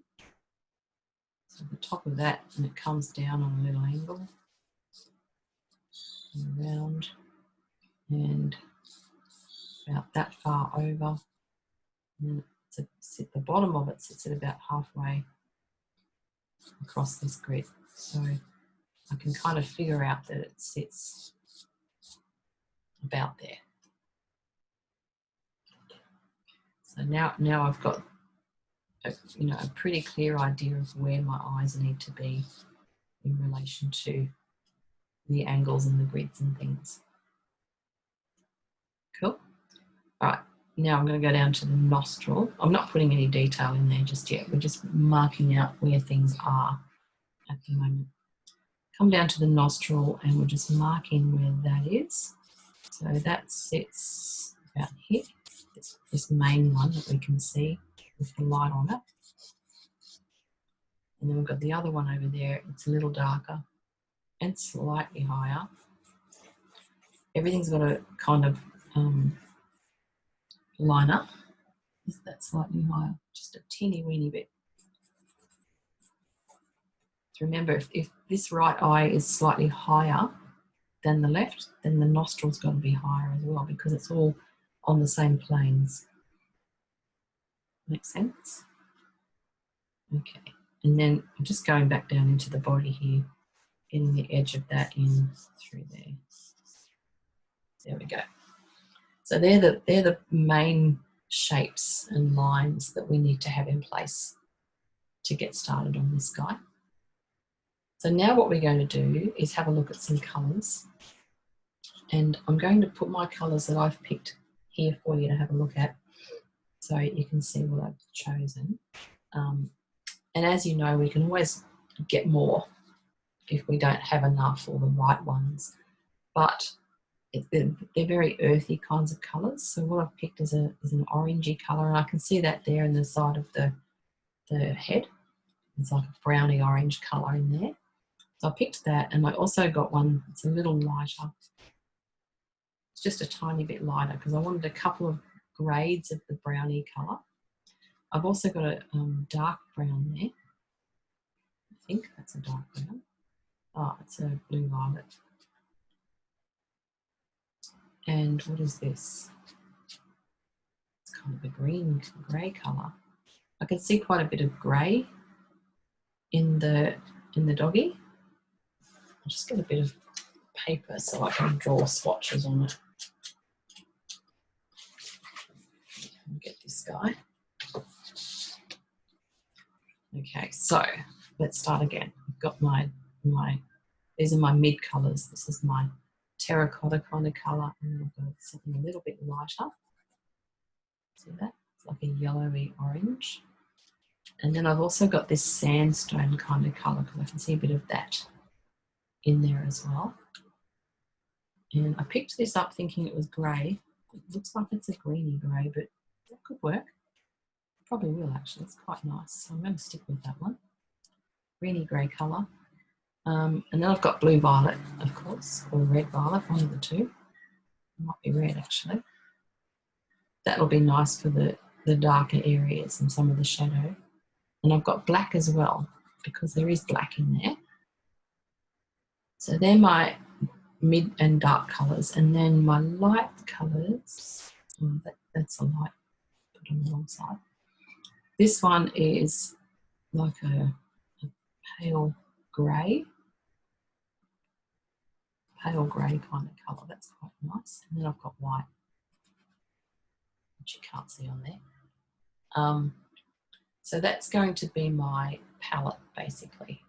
So the top of that, and it comes down on a little angle and around, and about that far over. And then the bottom of it sits at about halfway across this grid. So I can kind of figure out that it sits about there. So now I've got a pretty clear idea of where my eyes need to be in relation to the angles and the grids and things. Cool. All right, now I'm going to go down to the nostril. I'm not putting any detail in there just yet. We're just marking out where things are at the moment. Come down to the nostril and we're just marking where that is. So that sits about here, this main one that we can see with the light on it. And then we've got the other one over there. It's a little darker and slightly higher. Everything's got to kind of line up. Is that slightly higher? Just a teeny weeny bit. So remember, if this right eye is slightly higher than the left, then the nostril's got to be higher as well, because it's all on the same planes. Make sense? Okay. And then I'm just going back down into the body here, getting the edge of that in through there. There we go. So they're the main shapes and lines that we need to have in place to get started on this guy. So now what we're going to do is have a look at some colours, and I'm going to put my colours that I've picked here for you to have a look at so you can see what I've chosen. And as you know, we can always get more if we don't have enough or the right ones. But they're very earthy kinds of colours. So what I've picked is an orangey colour, and I can see that there in the side of the head. It's like a browny orange colour in there. So I picked that, and I also got one that's a little lighter. It's just a tiny bit lighter because I wanted a couple of grades of the browny colour. I've also got a dark brown there. I think that's a dark brown. Oh, it's a blue violet. And what is this? It's kind of a grey colour. I can see quite a bit of grey in the doggy. I'll just get a bit of paper so I can draw swatches on it. I'll get this guy. Okay, so let's start again. I've got these are my mid colours. This is my terracotta kind of colour, and then I've got something a little bit lighter. See that? It's like a yellowy orange. And then I've also got this sandstone kind of colour because I can see a bit of that in there as well. And I picked this up thinking it was grey. It looks like it's a greeny grey, but that could work. Probably will actually. It's quite nice. So I'm going to stick with that one. Greeny grey colour. And then I've got blue violet, of course, or red violet, one of the two. It might be red actually. That'll be nice for the darker areas and some of the shadow. And I've got black as well because there is black in there. So they're my mid and dark colours. And then my light colours, that's a light, put on the wrong side. This one is like a pale grey kind of colour. That's quite nice. And then I've got white, which you can't see on there. So that's going to be my palette basically.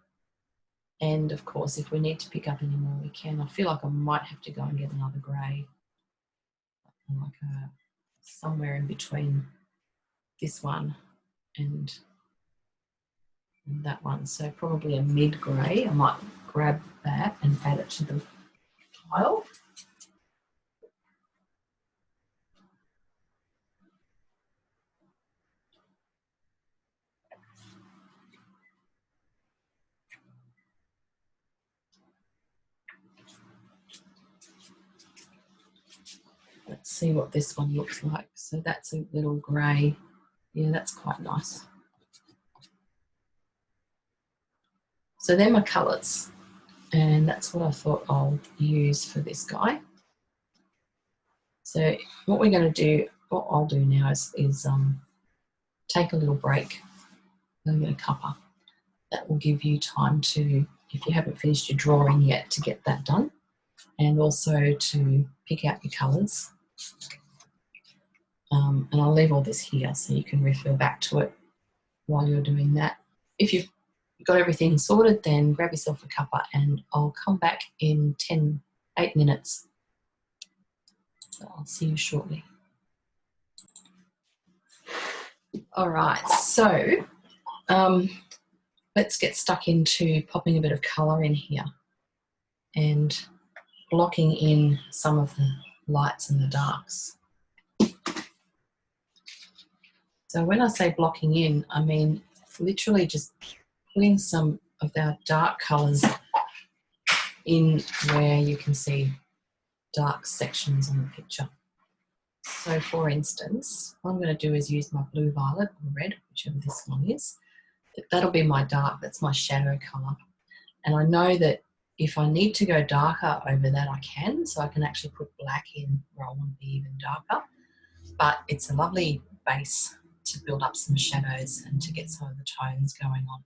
And of course, if we need to pick up any more, we can. I feel like I might have to go and get another grey, like somewhere in between this one and that one. So probably a mid grey. I might grab that and add it to the pile. Let's see what this one looks like. So that's a little grey. Yeah, that's quite nice. So they're my colours, and that's what I thought I'll use for this guy. So what we're going to do, what I'll do now is take a little break. I'm going to get a cuppa. That will give you time to, if you haven't finished your drawing yet, to get that done, and also to pick out your colours. And I'll leave all this here so you can refer back to it while you're doing that. If you've got everything sorted, then grab yourself a cuppa and I'll come back in 8 minutes. So I'll see you shortly. All right, so let's get stuck into popping a bit of colour in here and blocking in some of the lights and the darks. So when I say blocking in, I mean literally just putting some of our dark colours in where you can see dark sections on the picture. So for instance, what I'm going to do is use my blue violet or red, whichever this one is. That'll be my dark, that's my shadow colour. And I know that if I need to go darker over that, I can. So I can actually put black in where I want to be even darker. But it's a lovely base to build up some shadows and to get some of the tones going on.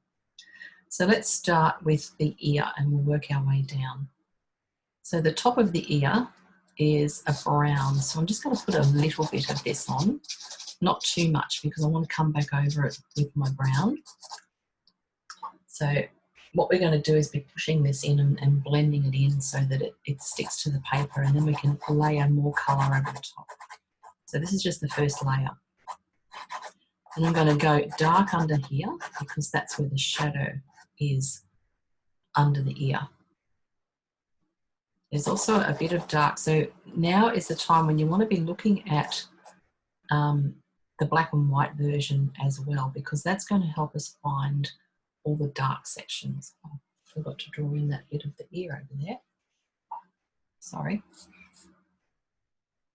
So let's start with the ear and we'll work our way down. So the top of the ear is a brown. So I'm just going to put a little bit of this on, not too much because I want to come back over it with my brown. So what we're going to do is be pushing this in and blending it in so that it sticks to the paper, and then we can layer more colour over the top. So this is just the first layer. And I'm going to go dark under here because that's where the shadow is. under the ear. There's also a bit of dark. So now is the time when you want to be looking at the black and white version as well, because that's going to help us find all the dark sections. I forgot to draw in that bit of the ear over there. Sorry.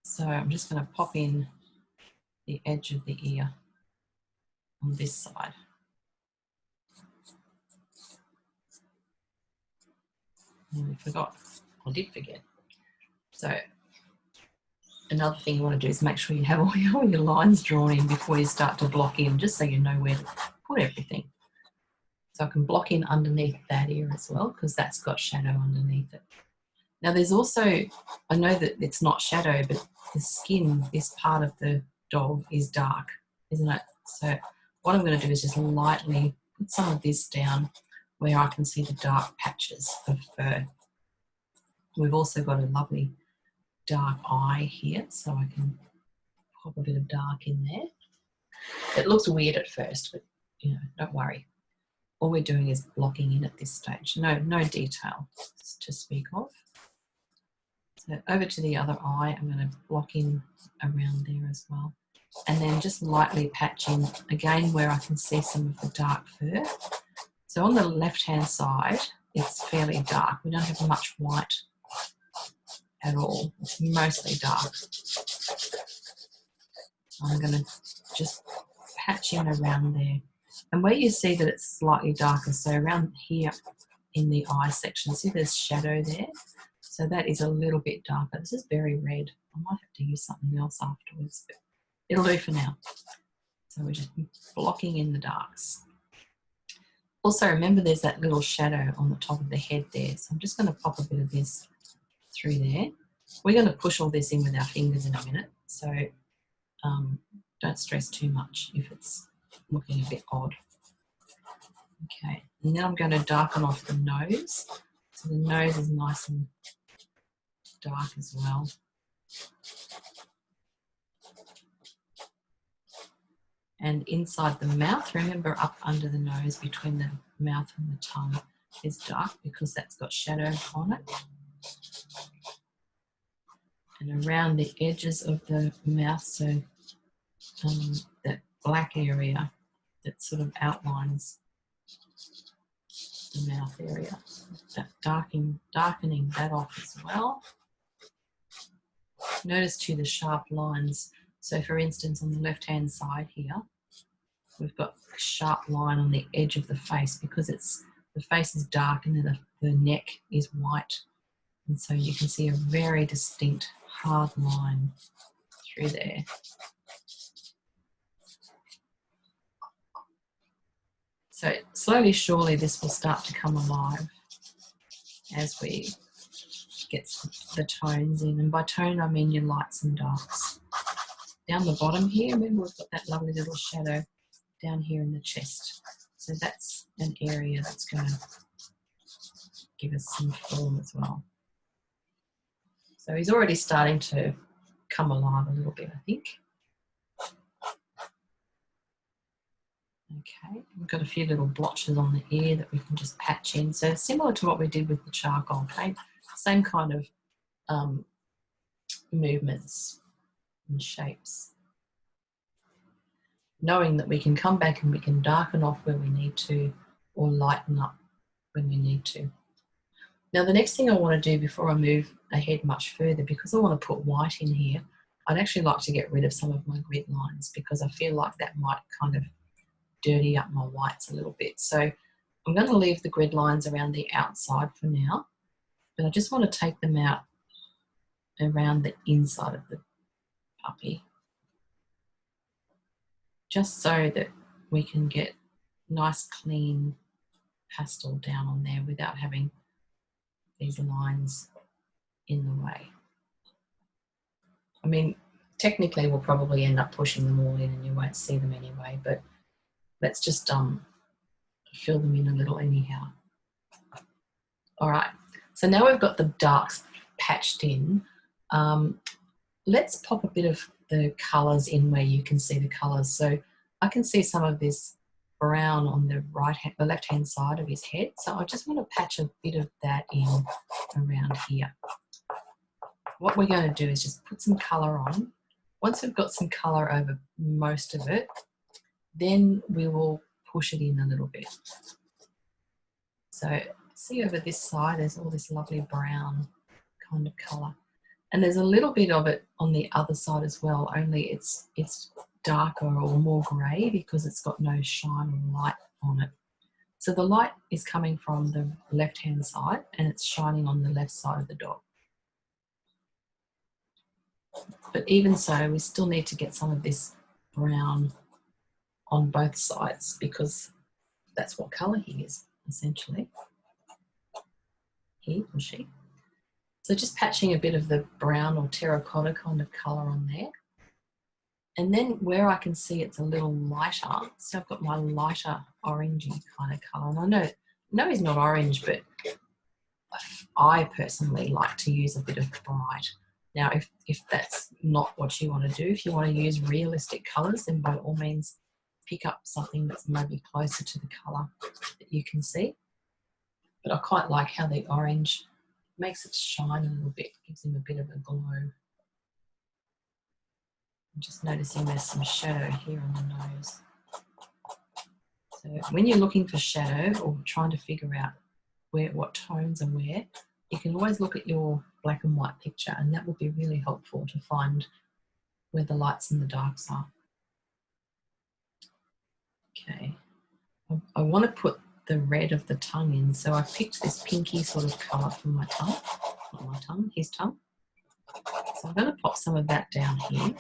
So I'm just going to pop in the edge of the ear on this side. And I forgot. I did forget. So another thing you want to do is make sure you have all your lines drawn in before you start to block in, just so you know where to put everything. So I can block in underneath that ear as well, because that's got shadow underneath it. Now there's also, I know that it's not shadow, but the skin, this part of the dog is dark, isn't it? So what I'm going to do is just lightly put some of this down where I can see the dark patches of fur. We've also got a lovely dark eye here, so I can pop a bit of dark in there. It looks weird at first, but you know, don't worry. All we're doing is blocking in at this stage. No detail to speak of. So over to the other eye, I'm going to block in around there as well. And then just lightly patch in again where I can see some of the dark fur. So on the left-hand side, it's fairly dark. We don't have much white at all. It's mostly dark. I'm going to just patch in around there. And where you see that it's slightly darker, so around here in the eye section, see there's shadow there? So that is a little bit darker. This is very red. I might have to use something else afterwards, but it'll do for now. So we're just blocking in the darks. Also remember there's that little shadow on the top of the head there. So I'm just going to pop a bit of this through there. We're going to push all this in with our fingers in a minute. So don't stress too much if it's looking a bit odd. Okay, and then I'm going to darken off the nose. So the nose is nice and dark as well. And inside the mouth, remember up under the nose between the mouth and the tongue is dark because that's got shadow on it. And around the edges of the mouth, so that black area that sort of outlines the mouth area, that darkening that off as well. Notice too the sharp lines. So for instance, on the left-hand side here, we've got a sharp line on the edge of the face because the face is dark and then the neck is white. And so you can see a very distinct hard line through there. So slowly, surely this will start to come alive as we get the tones in. And by tone, I mean your lights and darks. Down the bottom here, remember we've got that lovely little shadow down here in the chest. So that's an area that's going to give us some form as well. So he's already starting to come alive a little bit, I think. Okay, we've got a few little blotches on the ear that we can just patch in. So similar to what we did with the charcoal paint, same kind of movements and shapes. Knowing that we can come back and we can darken off where we need to or lighten up when we need to. Now the next thing I want to do before I move ahead much further, because I want to put white in here, I'd actually like to get rid of some of my grid lines because I feel like that might kind of dirty up my whites a little bit. So I'm going to leave the grid lines around the outside for now, but I just want to take them out around the inside of the puppy, just so that we can get nice clean pastel down on there without having these lines in the way. I mean, technically we'll probably end up pushing them all in and you won't see them anyway, but let's just fill them in a little anyhow. All right, so now we've got the darks patched in. Let's pop a bit of the colours in where you can see the colours. So I can see some of this brown on the left hand side of his head. So I just want to patch a bit of that in around here. What we're going to do is just put some colour on. Once we've got some colour over most of it, then we will push it in a little bit. So see over this side, there's all this lovely brown kind of colour. And there's a little bit of it on the other side as well, only it's darker or more grey because it's got no shine or light on it. So the light is coming from the left-hand side and it's shining on the left side of the dog. But even so, we still need to get some of this brown on both sides because that's what colour he is, essentially. He or she. So just patching a bit of the brown or terracotta kind of colour on there. And then where I can see it's a little lighter, so I've got my lighter orangey kind of colour. And I know he's not orange, but I personally like to use a bit of bright. Now, if that's not what you want to do, if you want to use realistic colours, then by all means pick up something that's maybe closer to the colour that you can see. But I quite like how the orange makes it shine a little bit, gives him a bit of a glow. I'm just noticing there's some shadow here on the nose. So when you're looking for shadow or trying to figure out what tones are where, you can always look at your black and white picture, and that will be really helpful to find where the lights and the darks are. Okay, I want to put the red of the tongue in, so I picked this pinky sort of colour from my tongue, not my tongue, his tongue. So I'm going to pop some of that down here.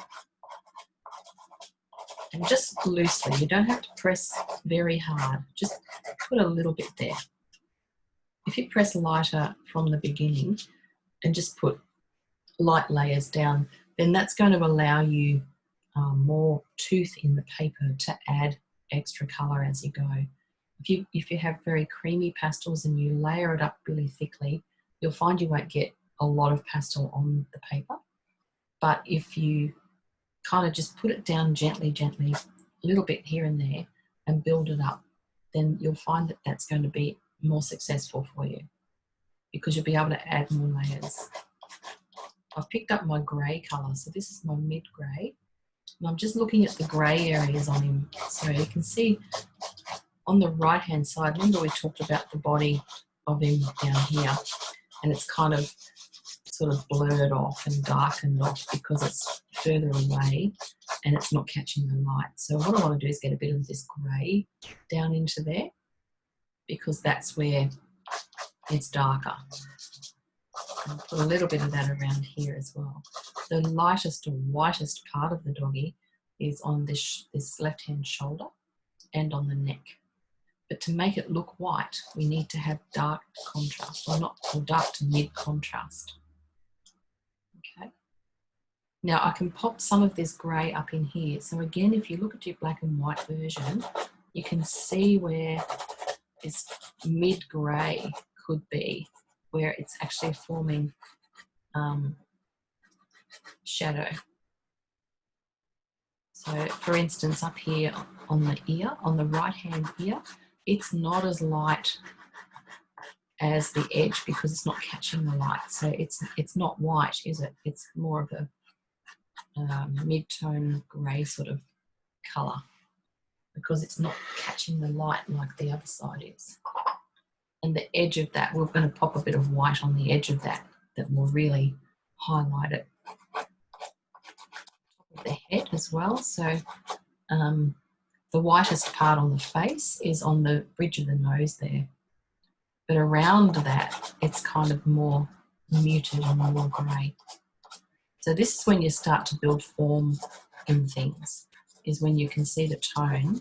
And just loosely, you don't have to press very hard, just put a little bit there. If you press lighter from the beginning and just put light layers down, then that's going to allow you more tooth in the paper to add extra colour as you go. If you have very creamy pastels and you layer it up really thickly, you'll find you won't get a lot of pastel on the paper. But if you kind of just put it down gently, a little bit here and there, and build it up, then you'll find that that's going to be more successful for you because you'll be able to add more layers. I've picked up my grey colour, so this is my mid-grey, and I'm just looking at the grey areas on him. So you can see on the right-hand side, remember we talked about the body of him down here, and it's kind of sort of blurred off and darkened off because it's further away and it's not catching the light. So what I want to do is get a bit of this grey down into there because that's where it's darker. And put a little bit of that around here as well. The lightest or whitest part of the doggy is on this left-hand shoulder and on the neck. But to make it look white, we need to have dark contrast, or dark to mid contrast. Okay. Now I can pop some of this grey up in here. So again, if you look at your black and white version, you can see where this mid-grey could be, where it's actually forming shadow. So for instance, up here on the ear, on the right-hand ear, it's not as light as the edge because it's not catching the light. So it's not white, is it? It's more of a mid-tone grey sort of colour because it's not catching the light like the other side is. And the edge of that, we're going to pop a bit of white on the edge of that will really highlight it. The head as well. So the whitest part on the face is on the bridge of the nose there. But around that, it's kind of more muted and more grey. So this is when you start to build form in things, is when you can see the tone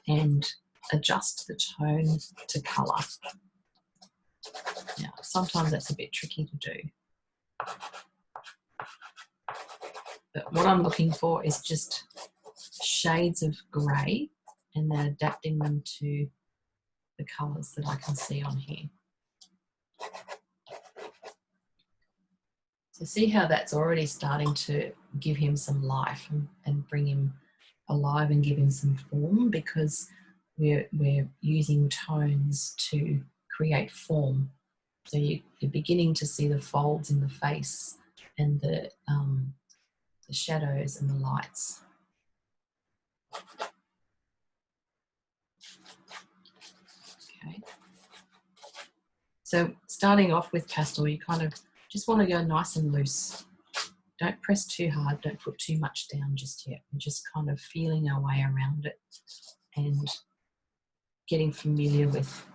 and adjust the tone to colour. Now, sometimes that's a bit tricky to do. But what I'm looking for is just shades of grey and then adapting them to the colours that I can see on here. So see how that's already starting to give him some life and bring him alive and give him some form, because we're using tones to create form. So you're beginning to see the folds in the face and the shadows and the lights. Okay. So starting off with pastel, you kind of just want to go nice and loose. Don't press too hard, don't put too much down just yet. We're just kind of feeling our way around it and getting familiar with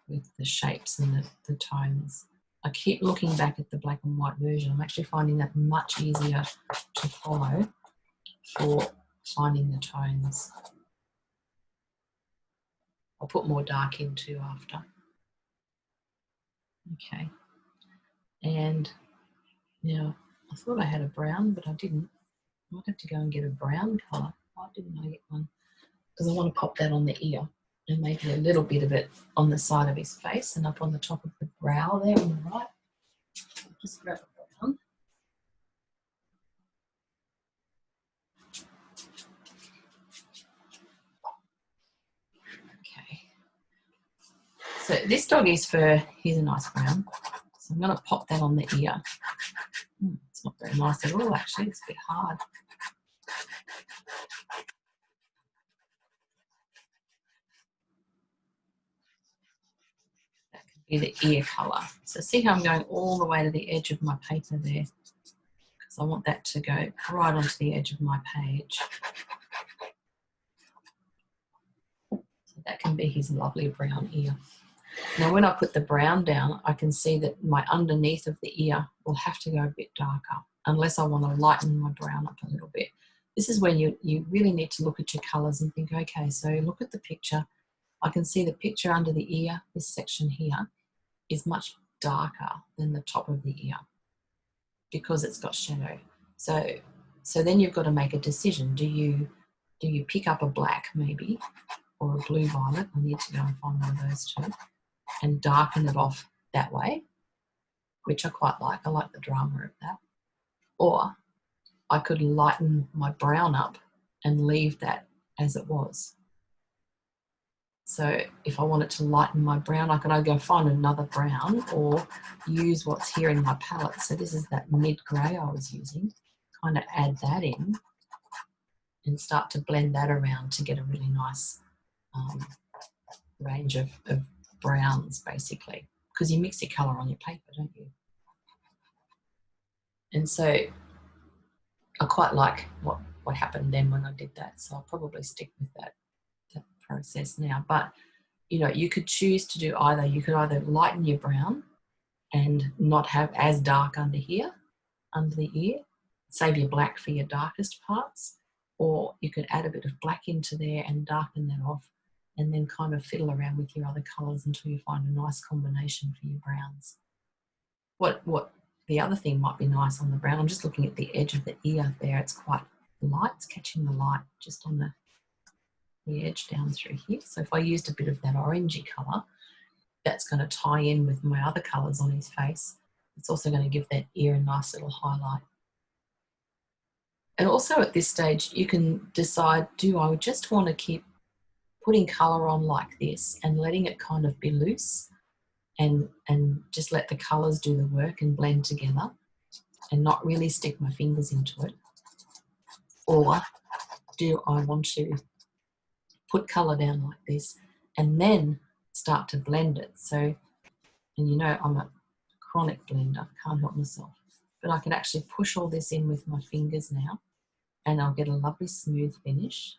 the shapes and the tones. I keep looking back at the black and white version. I'm actually finding that much easier to follow for finding the tones. I'll put more dark in too after. Okay. And now I thought I had a brown, but I didn't. I might have to go and get a brown colour. Why didn't I get one? Because I want to pop that on the ear and maybe a little bit of it on the side of his face and up on the top of the brow there on the right. Just grab a brown. Okay. So this doggy's fur, here's a nice brown. So I'm going to pop that on the ear. It's not very nice at all, actually. It's a bit hard. That could be the ear colour. So see how I'm going all the way to the edge of my paper there? Because I want that to go right onto the edge of my page. So that can be his lovely brown ear. Now when I put the brown down, I can see that my underneath of the ear will have to go a bit darker unless I want to lighten my brown up a little bit. This is when you really need to look at your colours and think, okay, so look at the picture. I can see the picture under the ear, this section here, is much darker than the top of the ear because it's got shadow. So then you've got to make a decision. Do you pick up a black maybe or a blue violet? I need to go and find one of those two and darken it off that way, which I quite like. I like the drama of that. Or I could lighten my brown up and leave that as it was. So if I wanted to lighten my brown, I could either go find another brown or use what's here in my palette. So this is that mid-grey I was using. Kind of add that in and start to blend that around to get a really nice range of browns, basically. Because you mix your colour on your paper, don't you? And so I quite like what happened then when I did that. So I'll probably stick with that process now. But you know, you could choose to do either. You could either lighten your brown and not have as dark under here, under the ear, save your black for your darkest parts, or you could add a bit of black into there and darken that off and then kind of fiddle around with your other colours until you find a nice combination for your browns. What the other thing might be nice on the brown, I'm just looking at the edge of the ear there, it's quite light, it's catching the light just on the edge down through here. So if I used a bit of that orangey colour, that's going to tie in with my other colours on his face. It's also going to give that ear a nice little highlight. And also at this stage, you can decide, do I just want to keep putting colour on like this and letting it kind of be loose and just let the colours do the work and blend together and not really stick my fingers into it? Or do I want to put colour down like this and then start to blend it? So, and you know I'm a chronic blender, can't help myself, but I can actually push all this in with my fingers now and I'll get a lovely smooth finish.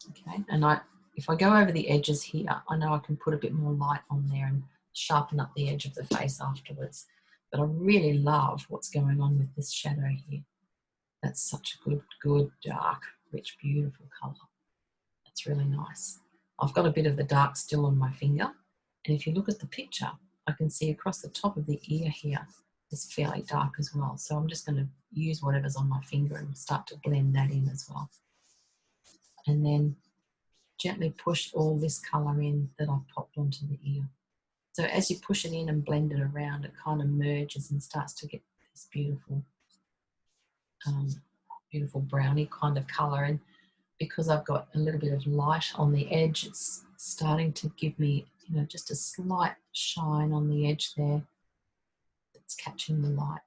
Okay, and if I go over the edges here, I know I can put a bit more light on there and sharpen up the edge of the face afterwards. But I really love what's going on with this shadow here. That's such a good, dark, rich, beautiful colour. That's really nice. I've got a bit of the dark still on my finger. And if you look at the picture, I can see across the top of the ear here is fairly dark as well. So I'm just going to use whatever's on my finger and start to blend that in as well. And then gently push all this colour in that I've popped onto the ear. So as you push it in and blend it around, it kind of merges and starts to get this beautiful, beautiful brownie kind of colour. And because I've got a little bit of light on the edge, it's starting to give me, you know, just a slight shine on the edge there that's catching the light.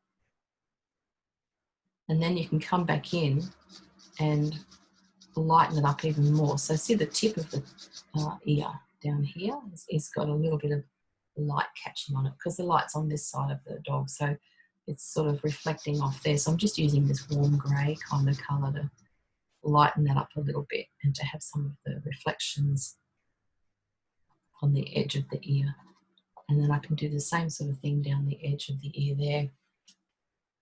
And then you can come back in and lighten it up even more. So see the tip of the ear down here is got a little bit of light catching on it because the light's on this side of the dog, so it's sort of reflecting off there. So I'm just using this warm grey kind of colour to lighten that up a little bit and to have some of the reflections on the edge of the ear. And then I can do the same sort of thing down the edge of the ear there.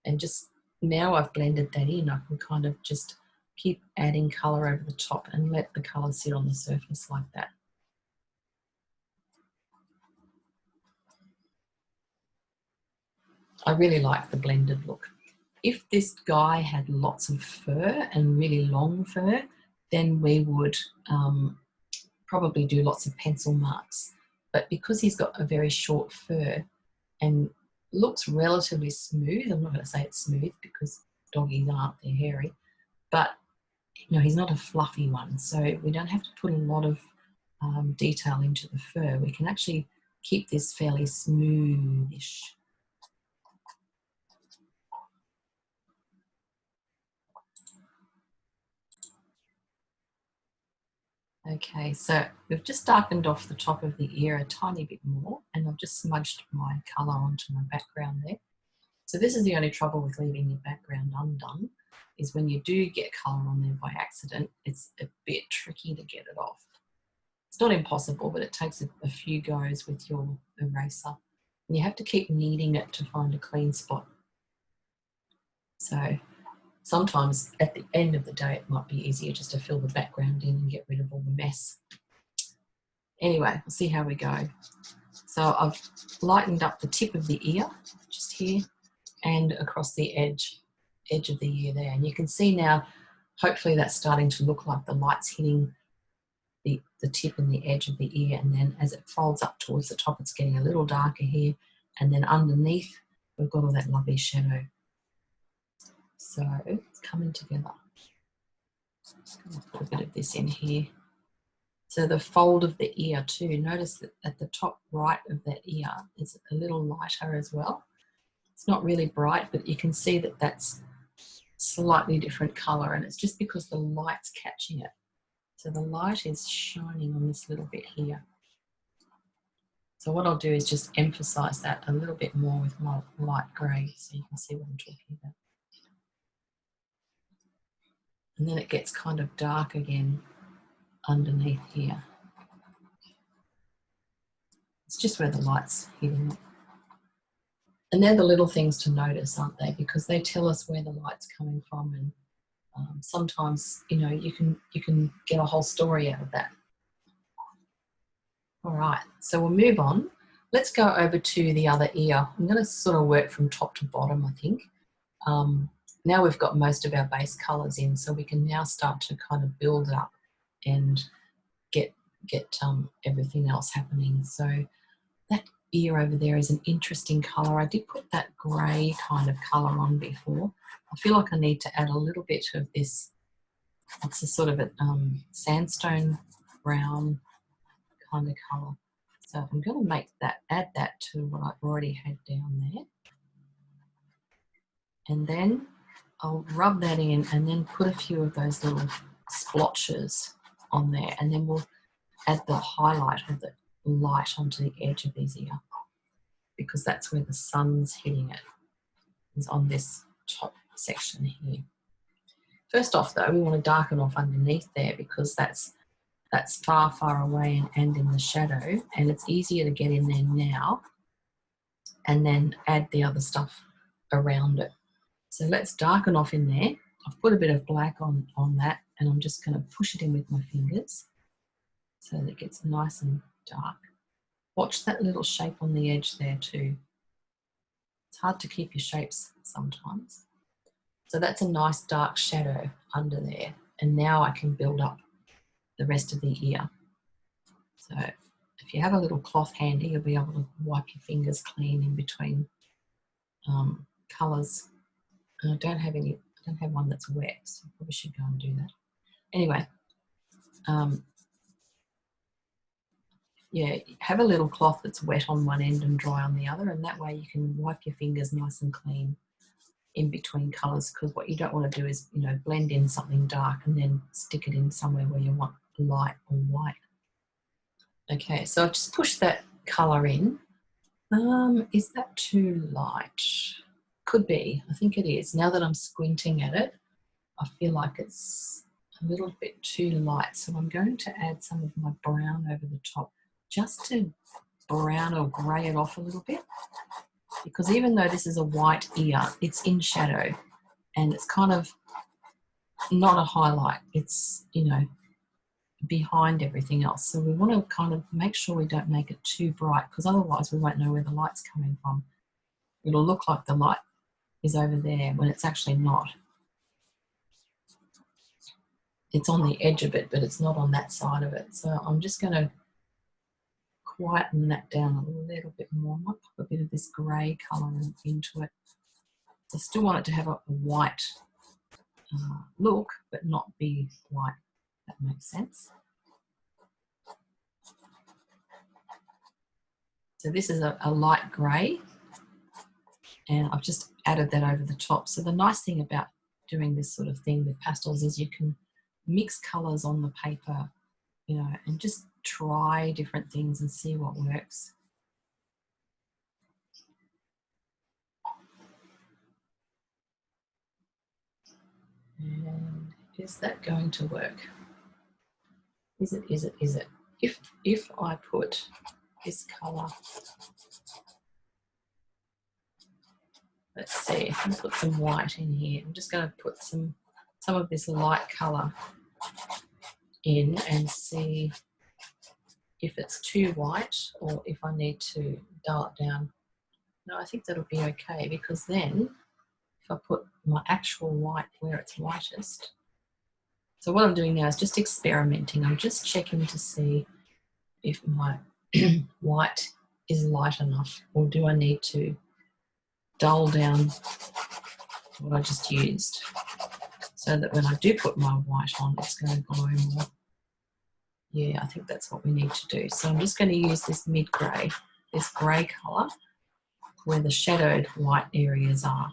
And just now I've blended that in, I can kind of just keep adding colour over the top and let the colour sit on the surface like that. I really like the blended look. If this guy had lots of fur and really long fur, then we would probably do lots of pencil marks. But because he's got a very short fur and looks relatively smooth, I'm not going to say it's smooth because doggies aren't, they're hairy, but you know, he's not a fluffy one, so we don't have to put a lot of detail into the fur. We can actually keep this fairly smoothish. Okay, so we've just darkened off the top of the ear a tiny bit more, and I've just smudged my colour onto my background there. So this is the only trouble with leaving your background undone, is when you do get colour on there by accident, it's a bit tricky to get it off. It's not impossible, but it takes a few goes with your eraser. And you have to keep kneading it to find a clean spot. So sometimes at the end of the day, it might be easier just to fill the background in and get rid of all the mess. Anyway, we'll see how we go. So I've lightened up the tip of the ear, just here, and across the edge of the ear there. And you can see now, hopefully that's starting to look like the light's hitting the tip and the edge of the ear. And then as it folds up towards the top, it's getting a little darker here. And then underneath, we've got all that lovely shadow. So it's coming together. I'm going to put a bit of this in here. So the fold of the ear too, notice that at the top right of that ear is a little lighter as well. It's not really bright, but you can see that that's slightly different colour, and it's just because the light's catching it. So the light is shining on this little bit here. So what I'll do is just emphasise that a little bit more with my light grey so you can see what I'm talking about. And then it gets kind of dark again underneath here. It's just where the light's hitting it. And they're the little things to notice, aren't they? Because they tell us where the light's coming from, and sometimes, you know, you can get a whole story out of that. All right, so we'll move on. Let's go over to the other ear. I'm going to sort of work from top to bottom, I think. Now we've got most of our base colours in, so we can now start to kind of build up and get everything else happening. So that ear over there is an interesting colour. I did put that grey kind of colour on before. I feel like I need to add a little bit of this. It's a sort of a sandstone brown kind of colour. So I'm going to add that to what I've already had down there. And then I'll rub that in and then put a few of those little splotches on there, and then we'll add the highlight of the light onto the edge of his ear, because that's where the sun's hitting it, is on this top section here. First off though, we want to darken off underneath there, because that's far, far away and in the shadow, and it's easier to get in there now and then add the other stuff around it. So let's darken off in there. I've put a bit of black on that, and I'm just going to push it in with my fingers so that it gets nice and dark. Watch that little shape on the edge there too. It's hard to keep your shapes sometimes. So that's a nice dark shadow under there. And now I can build up the rest of the ear. So if you have a little cloth handy, you'll be able to wipe your fingers clean in between colours. And I don't have one that's wet, so I probably should go and do that. Anyway, yeah, have a little cloth that's wet on one end and dry on the other, and that way you can wipe your fingers nice and clean in between colours, because what you don't want to do is, you know, blend in something dark and then stick it in somewhere where you want light or white. Okay, so I've just pushed that colour in. Is that too light? Could be. I think it is. Now that I'm squinting at it, I feel like it's a little bit too light. So I'm going to add some of my brown over the top, just to brown or grey it off a little bit. Because even though this is a white ear, it's in shadow and it's kind of not a highlight. It's, you know, behind everything else. So we want to kind of make sure we don't make it too bright, because otherwise we won't know where the light's coming from. It'll look like the light is over there when it's actually not. It's on the edge of it, but it's not on that side of it. So I'm just going to quieten that down a little bit more. I might put a bit of this grey colour into it. I still want it to have a white look, but not be white. That makes sense. So this is a light grey, and I've just added that over the top. So the nice thing about doing this sort of thing with pastels is you can mix colours on the paper, you know, and just try different things and see what works. And is that going to work? Is it, is it, is it? If I put this colour, let's see, I'm going to put some white in here. I'm just going to put some of this light colour in and see if it's too white or if I need to dull it down. No, I think that'll be okay, because then if I put my actual white where it's lightest. So what I'm doing now is just experimenting. I'm just checking to see if my white is light enough, or do I need to dull down what I just used, so that when I do put my white on, it's going to glow more. Yeah, I think that's what we need to do. So I'm just going to use this mid-grey, this grey colour, where the shadowed white areas are,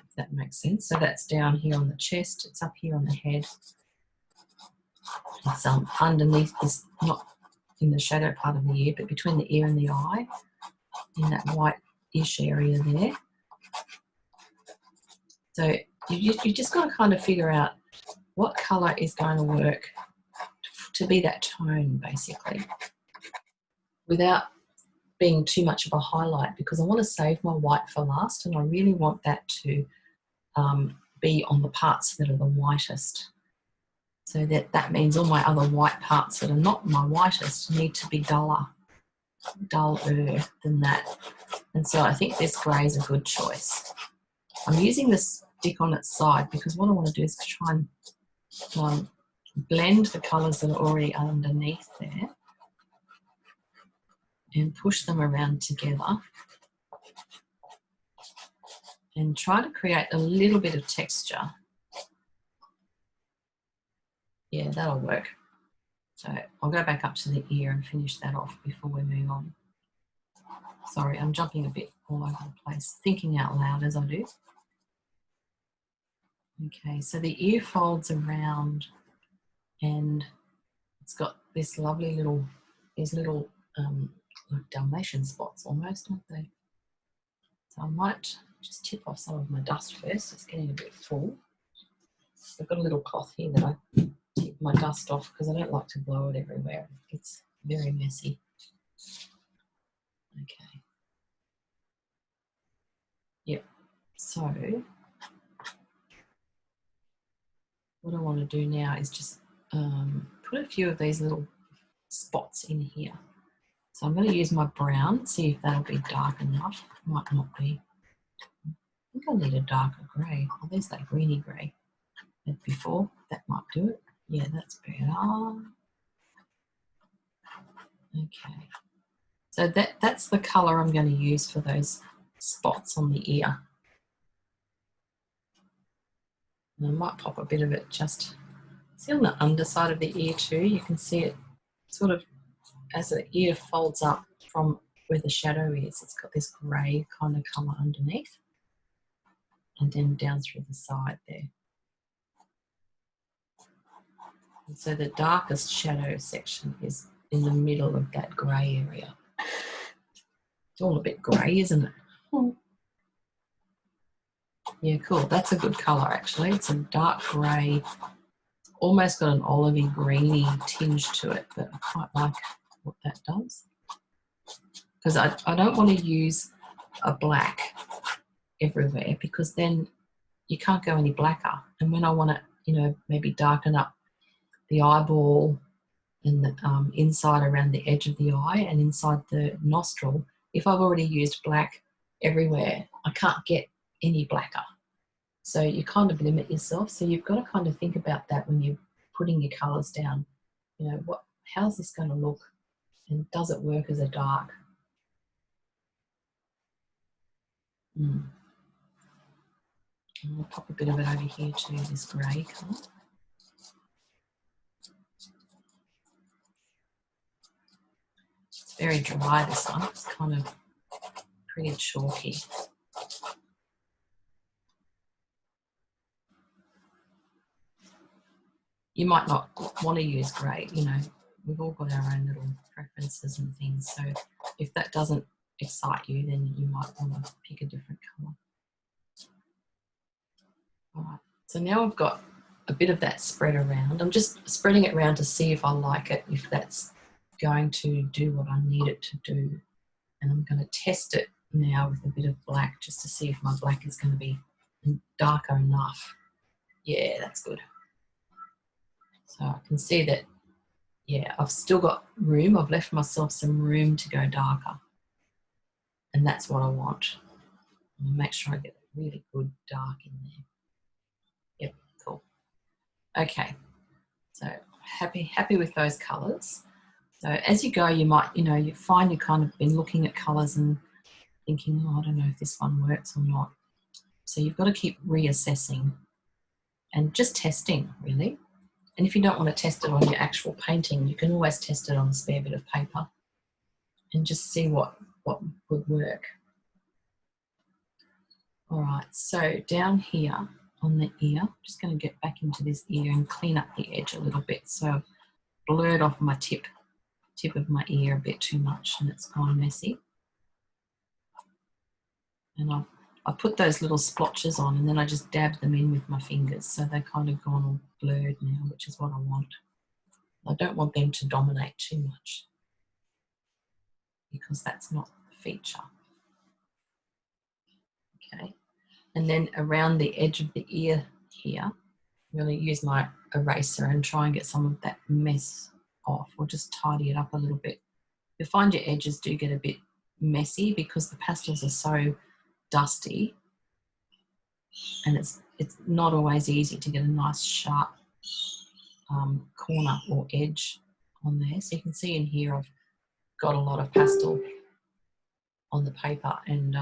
if that makes sense. So that's down here on the chest, it's up here on the head, it's underneath this, not in the shadow part of the ear, but between the ear and the eye, in that white-ish area there. So you just got to kind of figure out what colour is going to work to be that tone, basically, without being too much of a highlight, because I want to save my white for last, and I really want that to be on the parts that are the whitest. So that means all my other white parts that are not my whitest need to be duller than that. And so I think this grey is a good choice. I'm using the stick on its side because what I want to do is try and blend the colours that are already underneath there and push them around together and try to create a little bit of texture. Yeah, that'll work. So I'll go back up to the ear and finish that off before we move on. Sorry, I'm jumping a bit all over the place, thinking out loud as I do. Okay, so the ear folds around and it's got this lovely little, these little like Dalmatian spots almost, aren't they? So I might just tip off some of my dust first. It's getting a bit full. I've got a little cloth here that I tip my dust off because I don't like to blow it everywhere. It's very messy. Okay. Yep. So what I want to do now is just put a few of these little spots in here. So I'm going to use my brown, see if that'll be dark enough. Might not be. I think I need a darker grey. Oh, there's that greeny grey had before. That might do it. Yeah, that's better. Okay. So that's the colour I'm going to use for those spots on the ear. And I might pop a bit of it just See on the underside of the ear too, you can see it sort of as the ear folds up from where the shadow is. It's got this grey kind of colour underneath and then down through the side there. And so the darkest shadow section is in the middle of that grey area. It's all a bit grey, isn't it? Yeah, cool. That's a good colour actually. It's a dark grey, almost got an olivey greeny tinge to it, but I quite like what that does. Because I don't want to use a black everywhere, because then you can't go any blacker. And when I want to, you know, maybe darken up the eyeball and the inside around the edge of the eye and inside the nostril, if I've already used black everywhere, I can't get any blacker. So you kind of limit yourself. So you've got to kind of think about that when you're putting your colours down. You know, how's this going to look? And does it work as a dark? I'll pop a bit of it over here too, this grey colour. It's very dry, this one. It's kind of pretty chalky. You might not want to use grey, you know, we've all got our own little preferences and things. So if that doesn't excite you, then you might want to pick a different colour. All right, so now I've got a bit of that spread around. I'm just spreading it around to see if I like it, if that's going to do what I need it to do. And I'm going to test it now with a bit of black just to see if my black is going to be darker enough. Yeah, that's good. So I can see that, yeah, I've still got room. I've left myself some room to go darker. And that's what I want. I'll make sure I get a really good dark in there. Yep, cool. Okay, so happy with those colours. So as you go, you might, you know, you find you've kind of been looking at colours and thinking, oh, I don't know if this one works or not. So you've got to keep reassessing and just testing, really. And if you don't want to test it on your actual painting, you can always test it on a spare bit of paper and just see what would work. All right, so down here on the ear, I'm just going to get back into this ear and clean up the edge a little bit. So I've blurred off my tip of my ear a bit too much and it's gone messy. And I've put those little splotches on and then I just dab them in with my fingers. So they're kind of gone all blurred now, which is what I want. I don't want them to dominate too much because that's not the feature. Okay. And then around the edge of the ear here, I'm going to use my eraser and try and get some of that mess off, or just tidy it up a little bit. You'll find your edges do get a bit messy because the pastels are so dusty, and it's not always easy to get a nice sharp corner or edge on there. So you can see in here I've got a lot of pastel on the paper and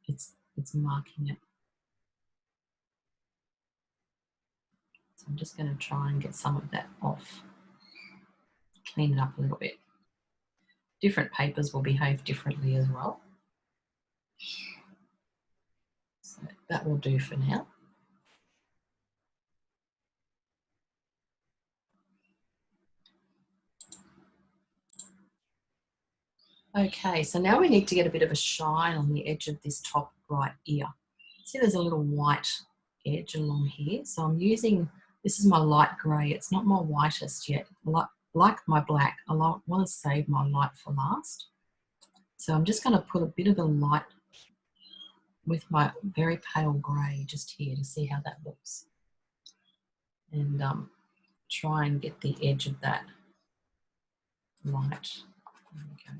it's marking it. So I'm just going to try and get some of that off, clean it up a little bit. Different papers will behave differently as well. So that will do for now. Okay, so now we need to get a bit of a shine on the edge of this top right ear. See, there's a little white edge along here. So I'm using, this is my light grey. It's not my whitest yet. Like my black, I want to save my light for last. So I'm just going to put a bit of the light with my very pale grey just here to see how that looks. And try and get the edge of that light. There we go.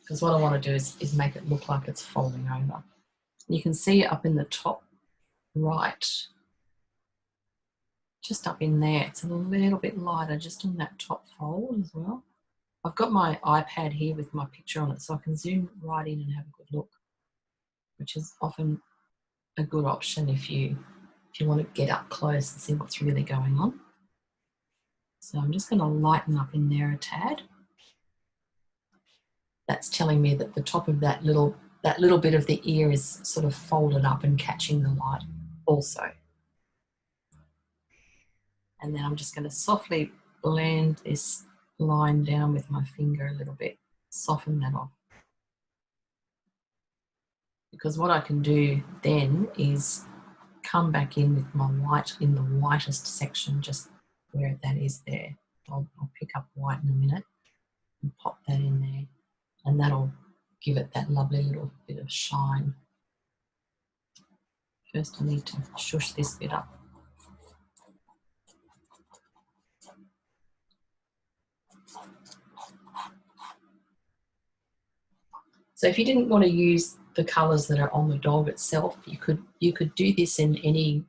Because what I want to do is make it look like it's folding over. You can see up in the top right, just up in there, it's a little bit lighter just on that top fold as well. I've got my iPad here with my picture on it so I can zoom right in and have a good look, which is often a good option if you want to get up close and see what's really going on. So I'm just going to lighten up in there a tad. That's telling me that the top of that little bit of the ear is sort of folded up and catching the light also. And then I'm just going to softly blend this line down with my finger a little bit, soften that off. Because what I can do then is come back in with my white in the whitest section, just where that is there. I'll pick up white in a minute and pop that in there, and that'll give it that lovely little bit of shine. First I need to shush this bit up. So if you didn't want to use the colours that are on the dog itself, you could do this in any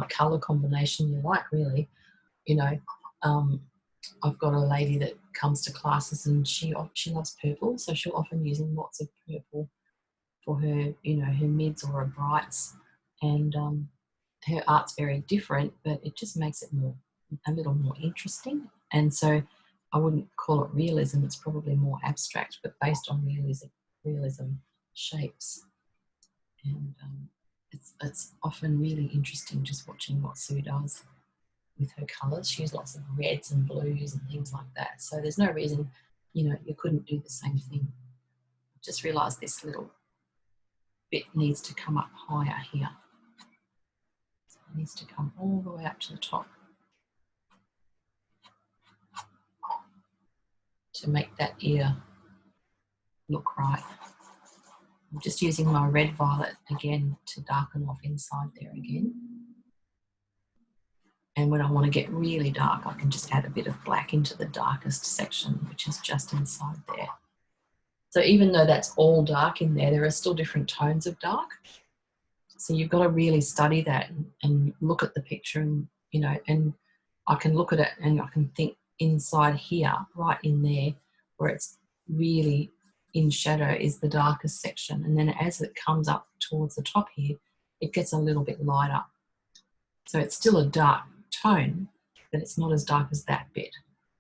colour combination you like, really. You know, I've got a lady that comes to classes and she loves purple, so she'll often use lots of purple for her, you know, her mids or her brights, and her art's very different, but it just makes it a little more interesting. And so I wouldn't call it realism, it's probably more abstract, but based on realism shapes. And it's often really interesting just watching what Sue does with her colours. She uses lots of reds and blues and things like that. So there's no reason, you know, you couldn't do the same thing. Just realised this little bit needs to come up higher here. So it needs to come all the way up to the top to make that ear look right. I'm just using my red violet again to darken off inside there again. And when I want to get really dark, I can just add a bit of black into the darkest section, which is just inside there. So even though that's all dark in there, there are still different tones of dark. So you've got to really study that and look at the picture, and, you know, and I can look at it and I can think inside here, right in there, where it's really in shadow is the darkest section. And then as it comes up towards the top here, it gets a little bit lighter. So it's still a dark tone, but it's not as dark as that bit,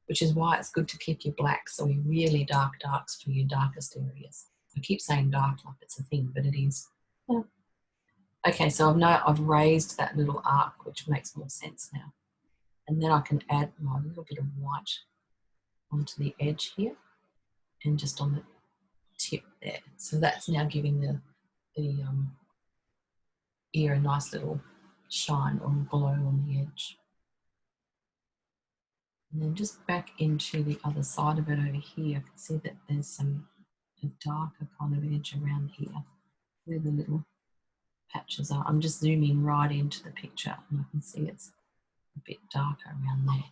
which is why it's good to keep your blacks or your really dark darks for your darkest areas. I keep saying dark like it's a thing, but it is. Yeah. Okay, so I've raised that little arc, which makes more sense now. And then I can add my little bit of white onto the edge here and just on the tip there. So that's now giving the ear a nice little shine or glow on the edge. And then just back into the other side of it over here, I can see that there's a darker kind of edge around here where the little patches are. I'm just zooming right into the picture and I can see it's a bit darker around there.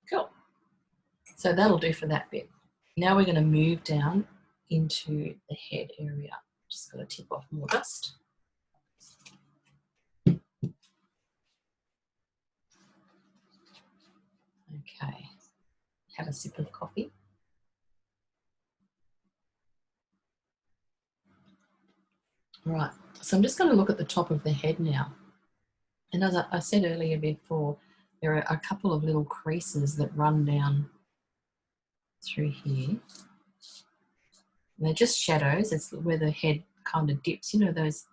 Cool. So that'll do for that bit. Now we're going to move down into the head area. Just got to tip off more dust. Okay, have a sip of coffee. Right, so I'm just going to look at the top of the head now. And as I said earlier before, there are a couple of little creases that run down through here. And they're just shadows. It's where the head kind of dips. You know those,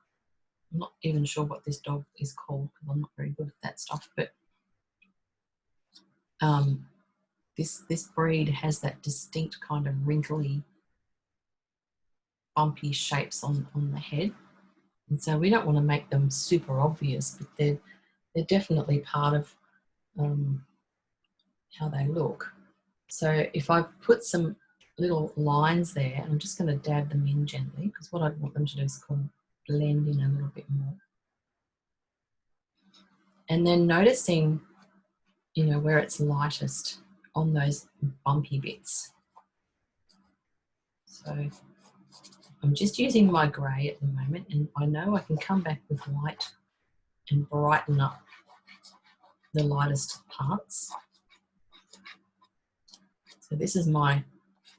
I'm not even sure what this dog is called because I'm not very good at that stuff, but this breed has that distinct kind of wrinkly, bumpy shapes on the head. And so we don't want to make them super obvious, but they're definitely part of how they look. So if I put some little lines there, and I'm just going to dab them in gently, because what I want them to do is kind of blend in a little bit more. And then noticing, you know, where it's lightest on those bumpy bits. So I'm just using my grey at the moment, and I know I can come back with white and brighten up the lightest parts. So this is my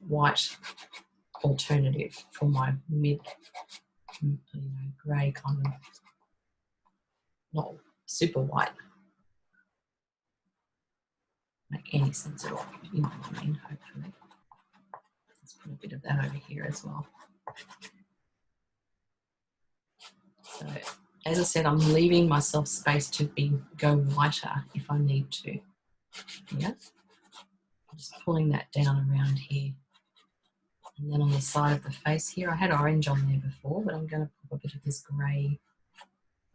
white alternative for my mid grey kind of, not super white. Make any sense at all, you know what I mean, hopefully. Let's put a bit of that over here as well. So, as I said, I'm leaving myself space to go whiter if I need to. Yeah, just pulling that down around here. And then on the side of the face here, I had orange on there before, but I'm going to put a bit of this grey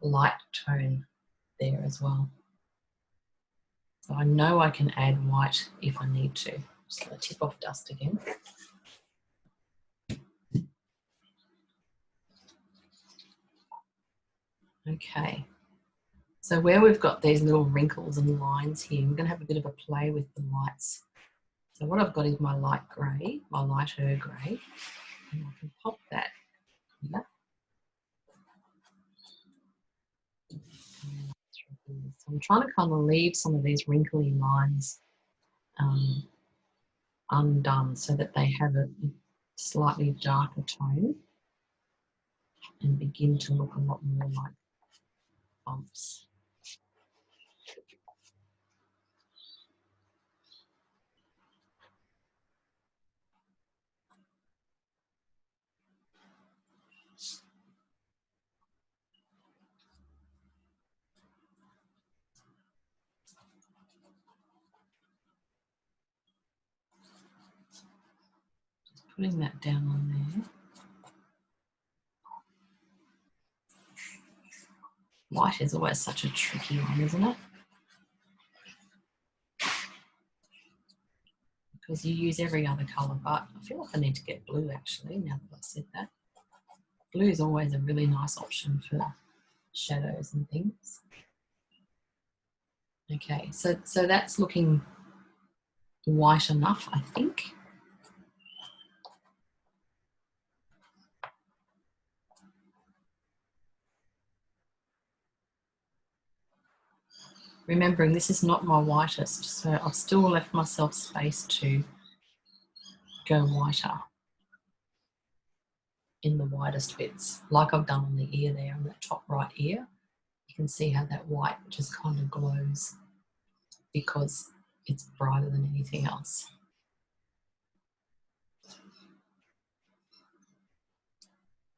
light tone there as well. So I know I can add white if I need to. Just going to tip off dust again. Okay. So where we've got these little wrinkles and lines here, we're going to have a bit of a play with the lights. So what I've got is my light grey, my lighter grey, and I can pop that here. So I'm trying to kind of leave some of these wrinkly lines undone so that they have a slightly darker tone and begin to look a lot more like bumps. Just putting that down on there. White is always such a tricky one, isn't it? Because you use every other colour, but I feel like I need to get blue actually, now that I've said that. Blue is always a really nice option for shadows and things. Okay, so that's looking white enough, I think. Remembering this is not my whitest, so I've still left myself space to go whiter in the widest bits, like I've done on the ear there, on that top right ear. You can see how that white just kind of glows because it's brighter than anything else.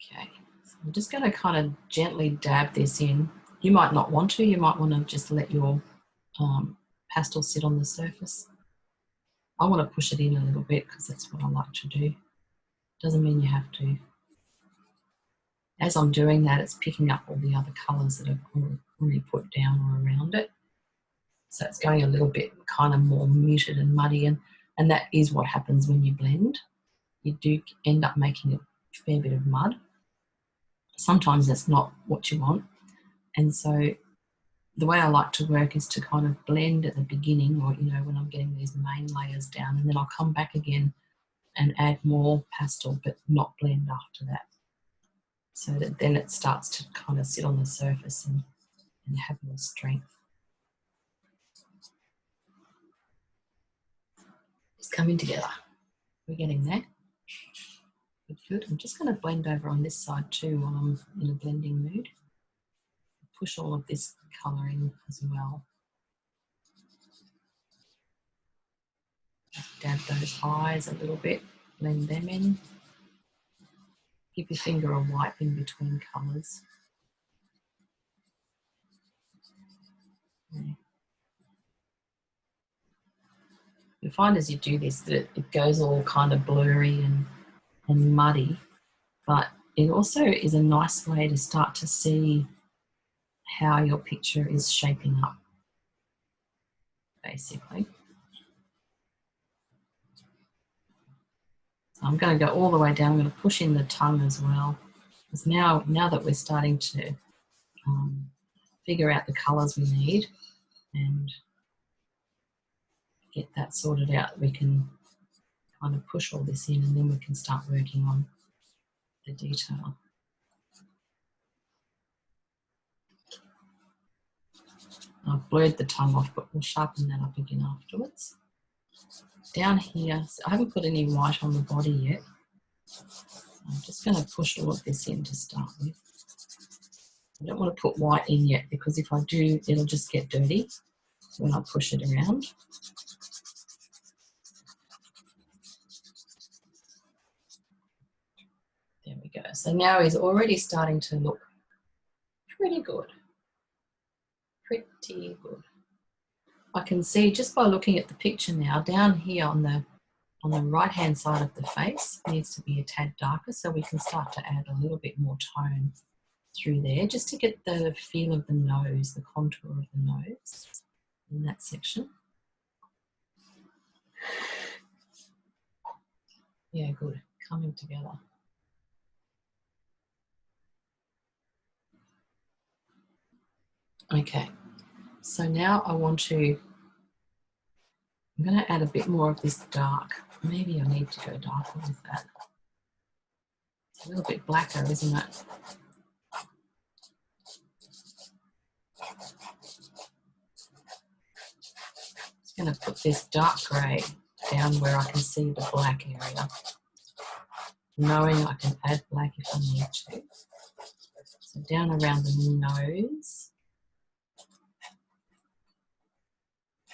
Okay, so I'm just going to kind of gently dab this in. You might not want to, you might want to just let your pastel sit on the surface. I want to push it in a little bit because that's what I like to do. Doesn't mean you have to. As I'm doing that, it's picking up all the other colours that I've already put down or around it. So it's going a little bit kind of more muted and muddy, and that is what happens when you blend. You do end up making a fair bit of mud. Sometimes that's not what you want. And so the way I like to work is to kind of blend at the beginning, or, you know, when I'm getting these main layers down, and then I'll come back again and add more pastel, but not blend after that. So that then it starts to kind of sit on the surface and have more strength. It's coming together. We're getting there. Good, good. I'm just going to blend over on this side too while I'm in a blending mood. Push all of this colour in as well. Dab those eyes a little bit, blend them in. Give your finger a wipe in between colours. Okay. You'll find as you do this that it goes all kind of blurry and muddy, but it also is a nice way to start to see how your picture is shaping up, basically. So I'm going to go all the way down. I'm going to push in the tongue as well, because now that we're starting to figure out the colours we need and get that sorted out, we can kind of push all this in, and then we can start working on the detail. I've blurred the tongue off, but we'll sharpen that up again afterwards. Down here, so I haven't put any white on the body yet. I'm just going to push all of this in to start with. I don't want to put white in yet because if I do, it'll just get dirty when I push it around. There we go. So now he's already starting to look pretty good. Pretty good. I can see just by looking at the picture now, down here on the right hand side of the face needs to be a tad darker, so we can start to add a little bit more tone through there just to get the feel of the nose, the contour of the nose in that section. Yeah, good. Coming together. Okay, so now I'm going to add a bit more of this dark. Maybe I need to go darker with that. It's a little bit blacker, isn't it? I'm going to put this dark grey down where I can see the black area, knowing I can add black if I need to. So down around the nose,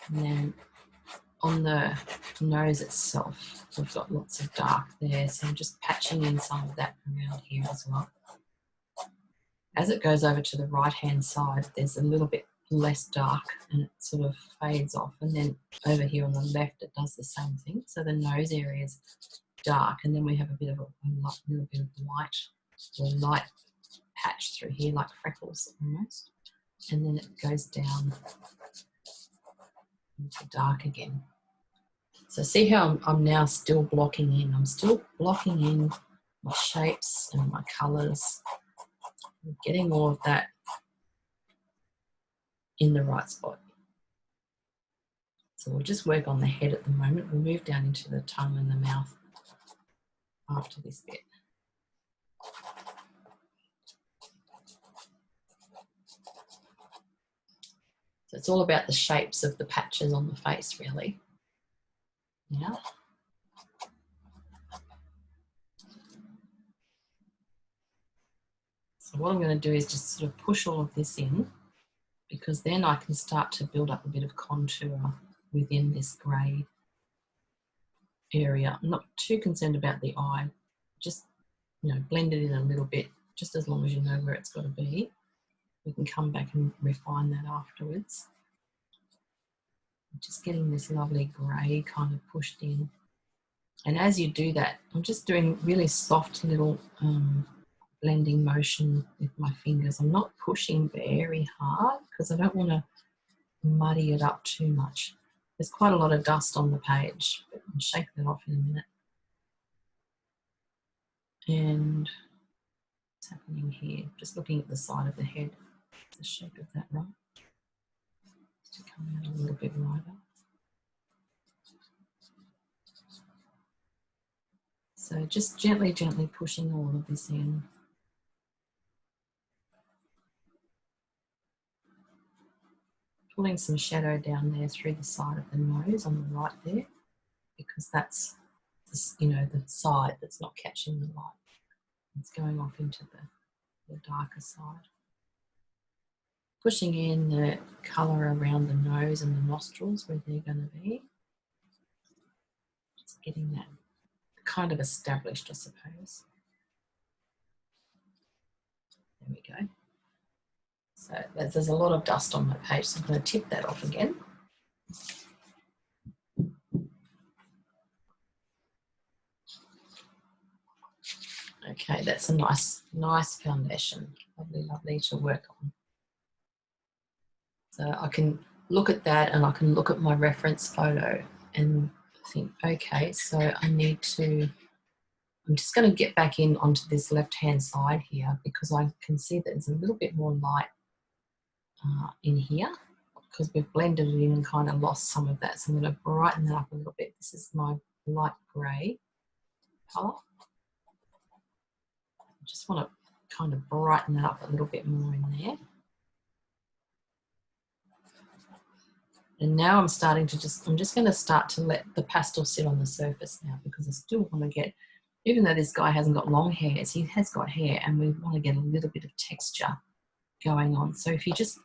and then on the nose itself, we've got lots of dark there, so I'm just patching in some of that around here as well. As it goes over to the right-hand side, there's a little bit less dark and it sort of fades off, and then over here on the left, it does the same thing. So the nose area is dark, and then we have a bit of a little bit of white or light patch through here, like freckles almost, and then it goes down into dark again. So see how I'm now still blocking in. I'm still blocking in my shapes and my colours, getting all of that in the right spot. So we'll just work on the head at the moment. We'll move down into the tongue and the mouth after this bit. So it's all about the shapes of the patches on the face, really. Yeah. So what I'm going to do is just sort of push all of this in, because then I can start to build up a bit of contour within this grey area. I'm not too concerned about the eye, just, you know, blend it in a little bit, just as long as you know where it's got to be. We can come back and refine that afterwards. Just getting this lovely grey kind of pushed in. And as you do that, I'm just doing really soft little blending motion with my fingers. I'm not pushing very hard because I don't want to muddy it up too much. There's quite a lot of dust on the page, but I'll shake that off in a minute. And what's happening here? Just looking at the side of the head, the shape of that right. Just to come out a little bit wider. So just gently, gently pushing all of this in. Pulling some shadow down there through the side of the nose on the right there, because that's, you know, the side that's not catching the light. It's going off into the darker side. Pushing in the colour around the nose and the nostrils where they're going to be. Just getting that kind of established, I suppose. There we go. So there's a lot of dust on my page, so I'm going to tip that off again. Okay, that's a nice foundation. Lovely, lovely to work on. So I can look at that and I can look at my reference photo and think, okay, so I'm just going to get back in onto this left-hand side here, because I can see that there's a little bit more light in here, because we've blended it in and kind of lost some of that. So I'm going to brighten that up a little bit. This is my light grey colour. I just want to kind of brighten that up a little bit more in there. And now I'm starting to I'm just going to start to let the pastel sit on the surface now, because I still want to get Even though this guy hasn't got long hairs, he has got hair, and we want to get a little bit of texture going on. So if you just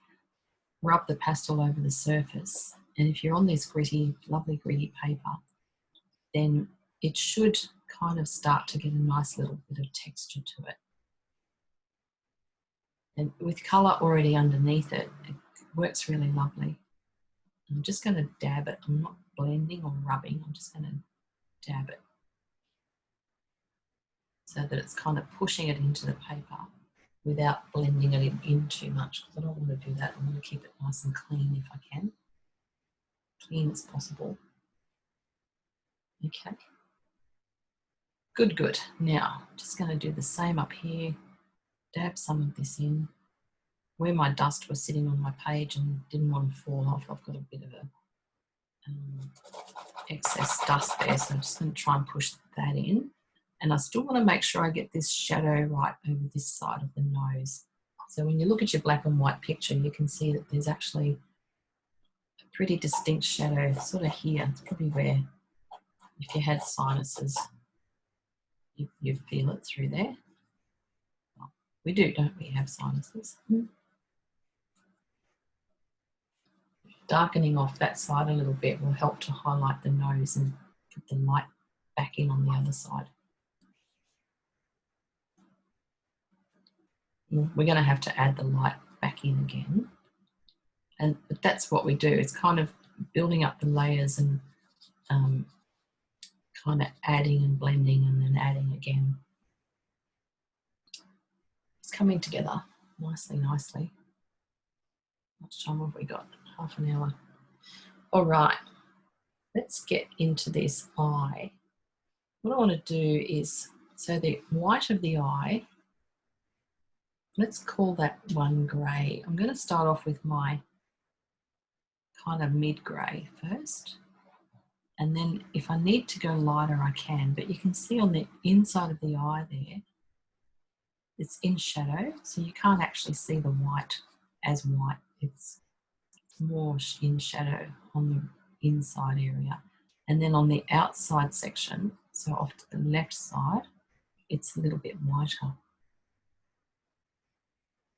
rub the pastel over the surface, and if you're on this gritty, lovely gritty paper, then it should kind of start to get a nice little bit of texture to it. And with colour already underneath it, it works really lovely. I'm just going to dab it. I'm not blending or rubbing. I'm just going to dab it so that it's kind of pushing it into the paper without blending it in too much, because I don't want to do that. I want to keep it nice and clean if I can. Clean as possible. Okay. Good, good. Now, I'm just going to do the same up here. Dab some of this in. Where my dust was sitting on my page and didn't want to fall off, I've got a bit of a excess dust there, so I'm just going to try and push that in. And I still want to make sure I get this shadow right over this side of the nose. So when you look at your black and white picture, you can see that there's actually a pretty distinct shadow sort of here. It's probably where, if you had sinuses, you feel it through there. Well, we do, don't we, have sinuses? Darkening off that side a little bit will help to highlight the nose and put the light back in on the other side. We're going to have to add the light back in again. But that's what we do. It's kind of building up the layers and kind of adding and blending and then adding again. It's coming together nicely, nicely. How much time have we got? Half an hour. All right, let's get into this eye. What I want to do is, so the white of the eye, let's call that one grey. I'm going to start off with my kind of mid-grey first. And then if I need to go lighter, I can. But you can see on the inside of the eye there, it's in shadow. So you can't actually see the white as white. It's more in shadow on the inside area. And then on the outside section, so off to the left side, it's a little bit whiter.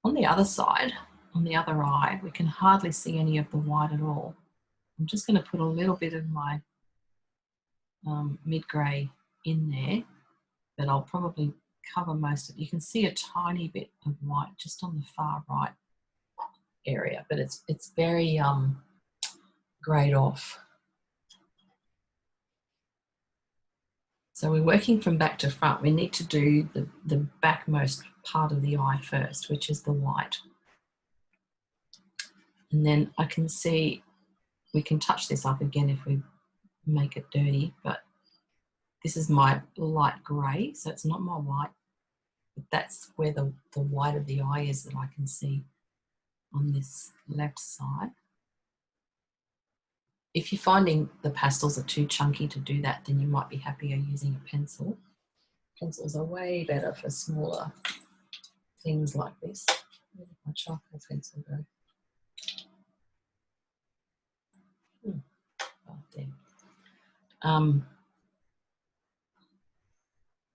On the other side, on the other eye, we can hardly see any of the white at all. I'm just going to put a little bit of my mid-grey in there, but I'll probably cover most of it. You can see a tiny bit of white just on the far right area, but it's very greyed off. So we're working from back to front. We need to do the backmost part of the eye first, which is the white. And then I can see, we can touch this up again if we make it dirty, but this is my light grey, so it's not my white, but that's where the white of the eye is that I can see on this left side. If you're finding the pastels are too chunky to do that, then you might be happier using a pencil. Pencils are way better for smaller things like this. Where did my charcoal pencil go? Oh, there.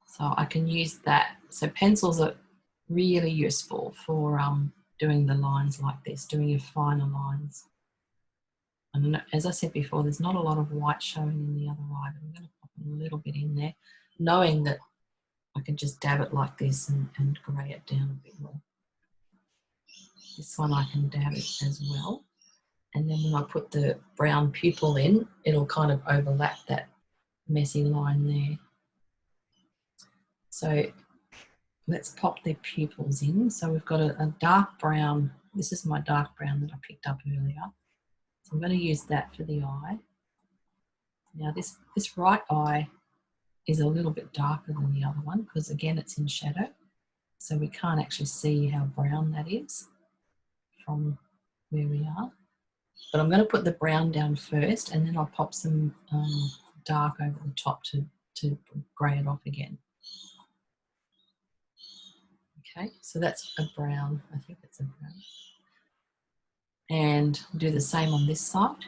So I can use that. So pencils are really useful for doing the lines like this, doing your finer lines. And as I said before, there's not a lot of white showing in the other eye, but I'm going to pop a little bit in there, knowing that I can just dab it like this and grey it down a bit more. This one I can dab it as well. And then when I put the brown pupil in, it'll kind of overlap that messy line there. So let's pop the pupils in. So we've got a dark brown. This is my dark brown that I picked up earlier. So I'm going to use that for the eye. Now this right eye is a little bit darker than the other one because again it's in shadow. So we can't actually see how brown that is from where we are. But I'm going to put the brown down first and then I'll pop some dark over the top to grey it off again. Okay, so that's a brown. I think it's a brown. And do the same on this side.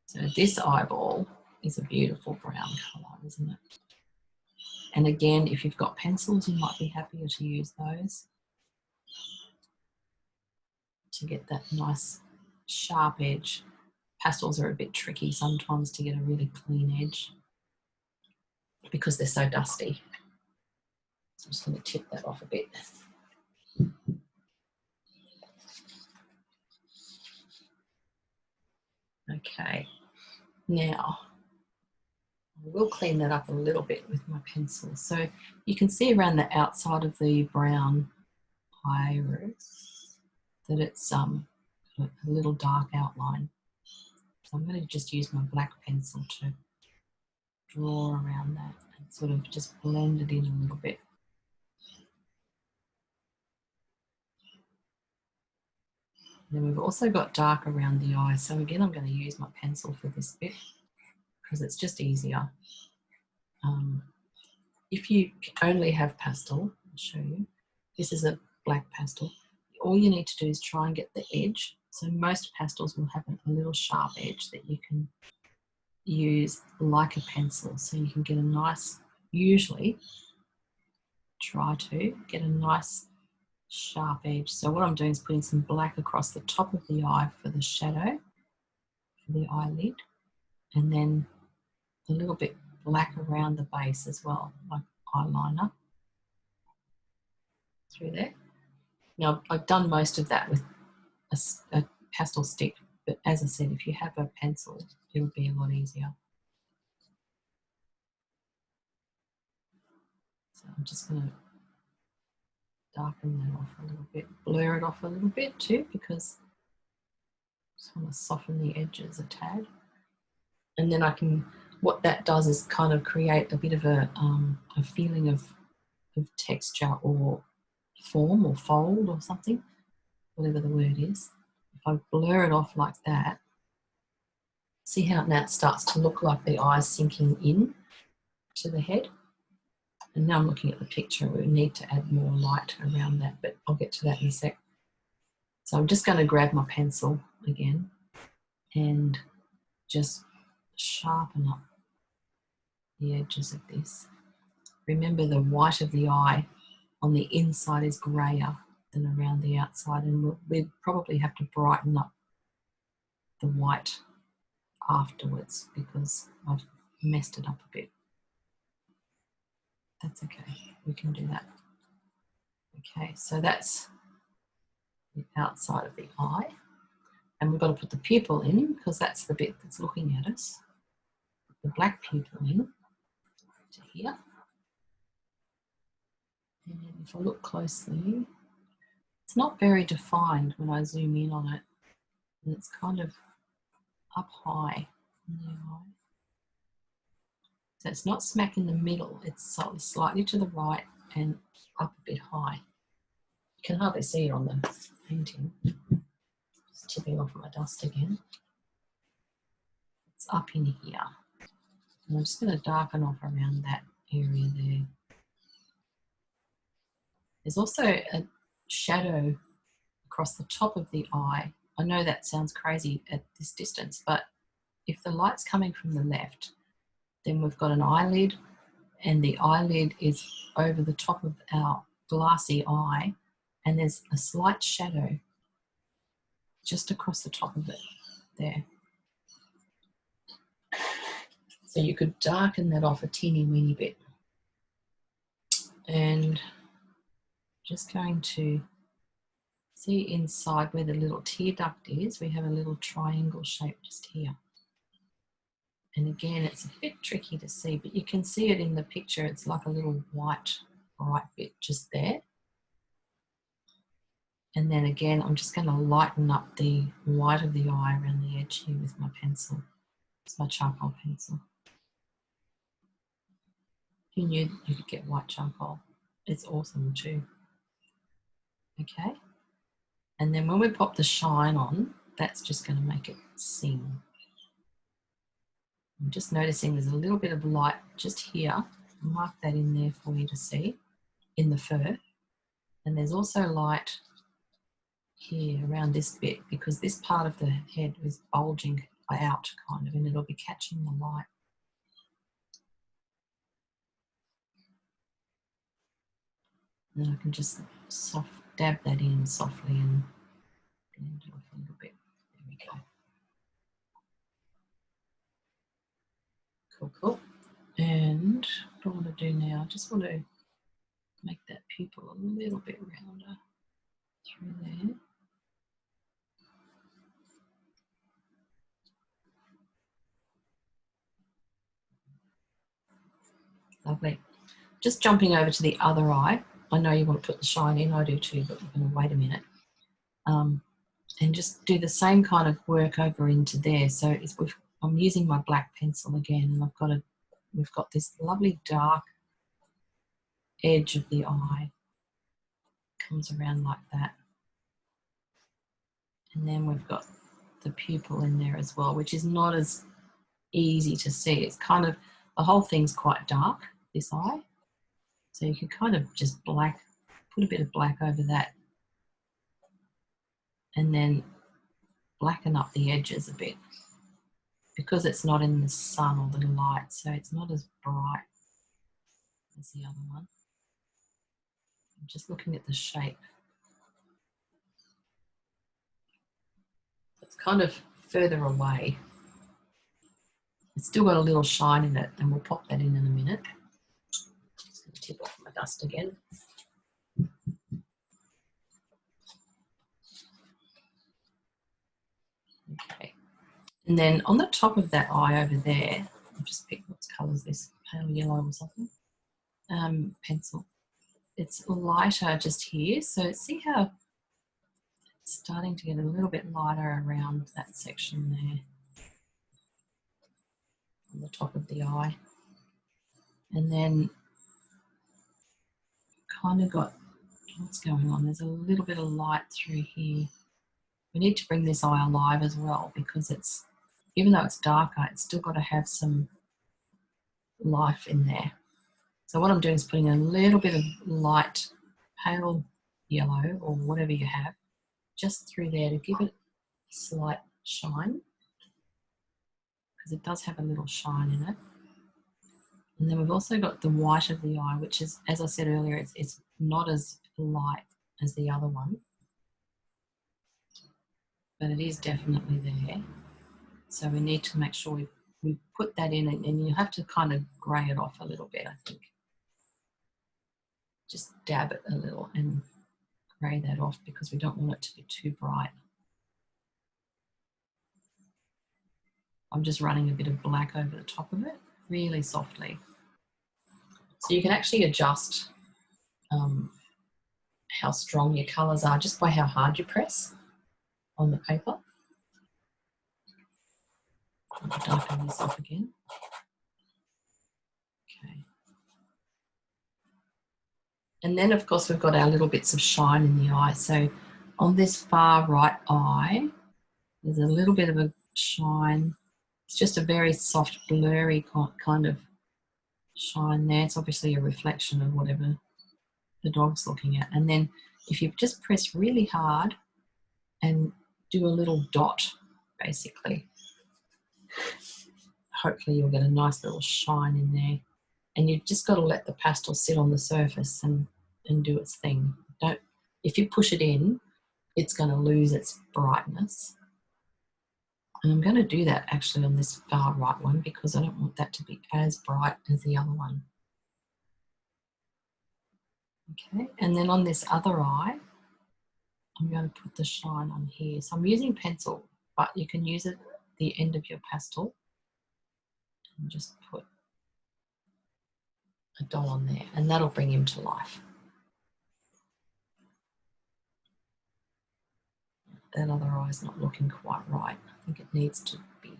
So this eyeball, is a beautiful brown colour, isn't it? And again, if you've got pencils, you might be happier to use those to get that nice sharp edge. Pastels are a bit tricky sometimes to get a really clean edge because they're so dusty. So I'm just going to tip that off a bit. Okay, now I will clean that up a little bit with my pencil. So you can see around the outside of the brown iris that it's a little dark outline. So I'm going to just use my black pencil to draw around that and sort of just blend it in a little bit. And then we've also got dark around the eye. So again, I'm going to use my pencil for this bit because it's just easier. If you only have pastel, I'll show you. This is a black pastel. All you need to do is try and get the edge. So most pastels will have a little sharp edge that you can use like a pencil. So you can get a nice, usually try to get a nice sharp edge. So what I'm doing is putting some black across the top of the eye for the shadow, for the eyelid, and then a little bit black around the base as well, like eyeliner through there. Now I've done most of that with a pastel stick, but as I said, if you have a pencil, it would be a lot easier. So I'm just going to darken that off a little bit, blur it off a little bit too, because I just want to soften the edges a tad. And then I can, what that does is kind of create a bit of a feeling of texture or form or fold or something, whatever the word is. If I blur it off like that, see how now it starts to look like the eye's sinking in to the head. And now I'm looking at the picture, we need to add more light around that, but I'll get to that in a sec. So I'm just going to grab my pencil again and just sharpen up the edges of this. Remember, the white of the eye on the inside is grayer than around the outside, and we'd probably have to brighten up the white afterwards because I've messed it up a bit. That's okay, we can do that. Okay, so that's the outside of the eye, and we've got to put the pupil in because that's the bit that's looking at us. Put the black pupil in to here, and if I look closely, it's not very defined when I zoom in on it, and it's kind of up high in the eye. So it's not smack in the middle, it's slightly to the right and up a bit high. You can hardly see it on the painting. Just tipping off my dust again. It's up in here. And I'm just going to darken off around that area there. There's also a shadow across the top of the eye. I know that sounds crazy at this distance, but if the light's coming from the left, then we've got an eyelid, and the eyelid is over the top of our glassy eye, and there's a slight shadow just across the top of it there. So you could darken that off a teeny weeny bit. And just going to see inside where the little tear duct is, we have a little triangle shape just here. And again, it's a bit tricky to see, but you can see it in the picture. It's like a little white, bright bit just there. And then again, I'm just going to lighten up the white of the eye around the edge here with my pencil. It's my charcoal pencil. If you knew you could get white charcoal, it's awesome too. Okay. And then when we pop the shine on, that's just going to make it sing. I'm just noticing there's a little bit of light just here. I'll mark that in there for you to see in the fur. And there's also light here around this bit because this part of the head is bulging out kind of, and it'll be catching the light. And then I can just dab that in softly and blend it off a little bit. There we go. Cool, cool. And what I want to do now, I just want to make that pupil a little bit rounder through there. Lovely. Just jumping over to the other eye. I know you want to put the shine in, I do too, but we're going to wait a minute. And just do the same kind of work over into there. So I'm using my black pencil again, and we've got this lovely dark edge of the eye. Comes around like that. And then we've got the pupil in there as well, which is not as easy to see. It's kind of, the whole thing's quite dark, this eye. So you can kind of just put a bit of black over that, and then blacken up the edges a bit, because it's not in the sun or the light, so it's not as bright as the other one. I'm just looking at the shape. It's kind of further away. It's still got a little shine in it, and we'll pop that in a minute. Just going to tip off my dust again. Okay. And then on the top of that eye over there, I'll just pick what colour is this, pale yellow or something, pencil. It's lighter just here, so see how it's starting to get a little bit lighter around that section there on the top of the eye. And then kind of got, what's going on, there's a little bit of light through here. We need to bring this eye alive as well, because it's, even though it's darker, it's still got to have some life in there. So what I'm doing is putting a little bit of light, pale yellow or whatever you have, just through there to give it a slight shine, because it does have a little shine in it. And then we've also got the white of the eye, which is, as I said earlier, it's not as light as the other one, but it is definitely there. So we need to make sure we put that in, and you have to kind of grey it off a little bit, I think. Just dab it a little and grey that off, because we don't want it to be too bright. I'm just running a bit of black over the top of it, really softly. So you can actually adjust how strong your colours are just by how hard you press on the paper. I'll darken this off again. Okay. And then, of course, we've got our little bits of shine in the eye. So on this far right eye, there's a little bit of a shine. It's just a very soft, blurry kind of shine there. It's obviously a reflection of whatever the dog's looking at. And then if you just press really hard and do a little dot, basically, hopefully you'll get a nice little shine in there. And you've just got to let the pastel sit on the surface and do its thing. If you push it in, it's going to lose its brightness. And I'm going to do that actually on this far right one, because I don't want that to be as bright as the other one. Okay, and then on this other eye, I'm going to put the shine on here. So I'm using pencil, but you can use it at the end of your pastel and just put a dot on there, and that'll bring him to life. That other eye's not looking quite right. I think it needs to be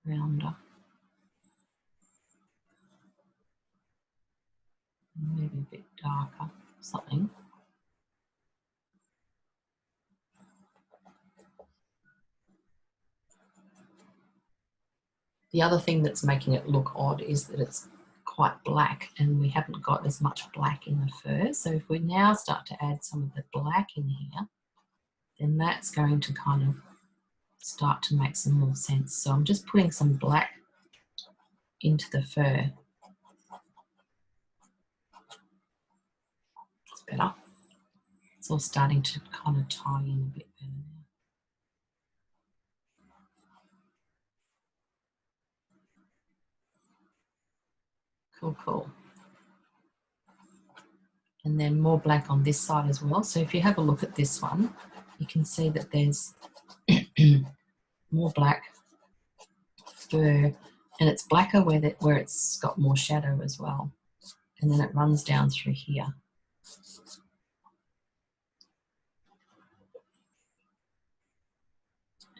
rounder. Maybe a bit darker, something. The other thing that's making it look odd is that it's quite black, and we haven't got as much black in the fur. So if we now start to add some of the black in here, then that's going to kind of start to make some more sense. So I'm just putting some black into the fur. better. It's all starting to kind of tie in a bit better now. Cool, cool. And then more black on this side as well. So if you have a look at this one, you can see that there's more black fur, and it's blacker where it's got more shadow as well. And then it runs down through here.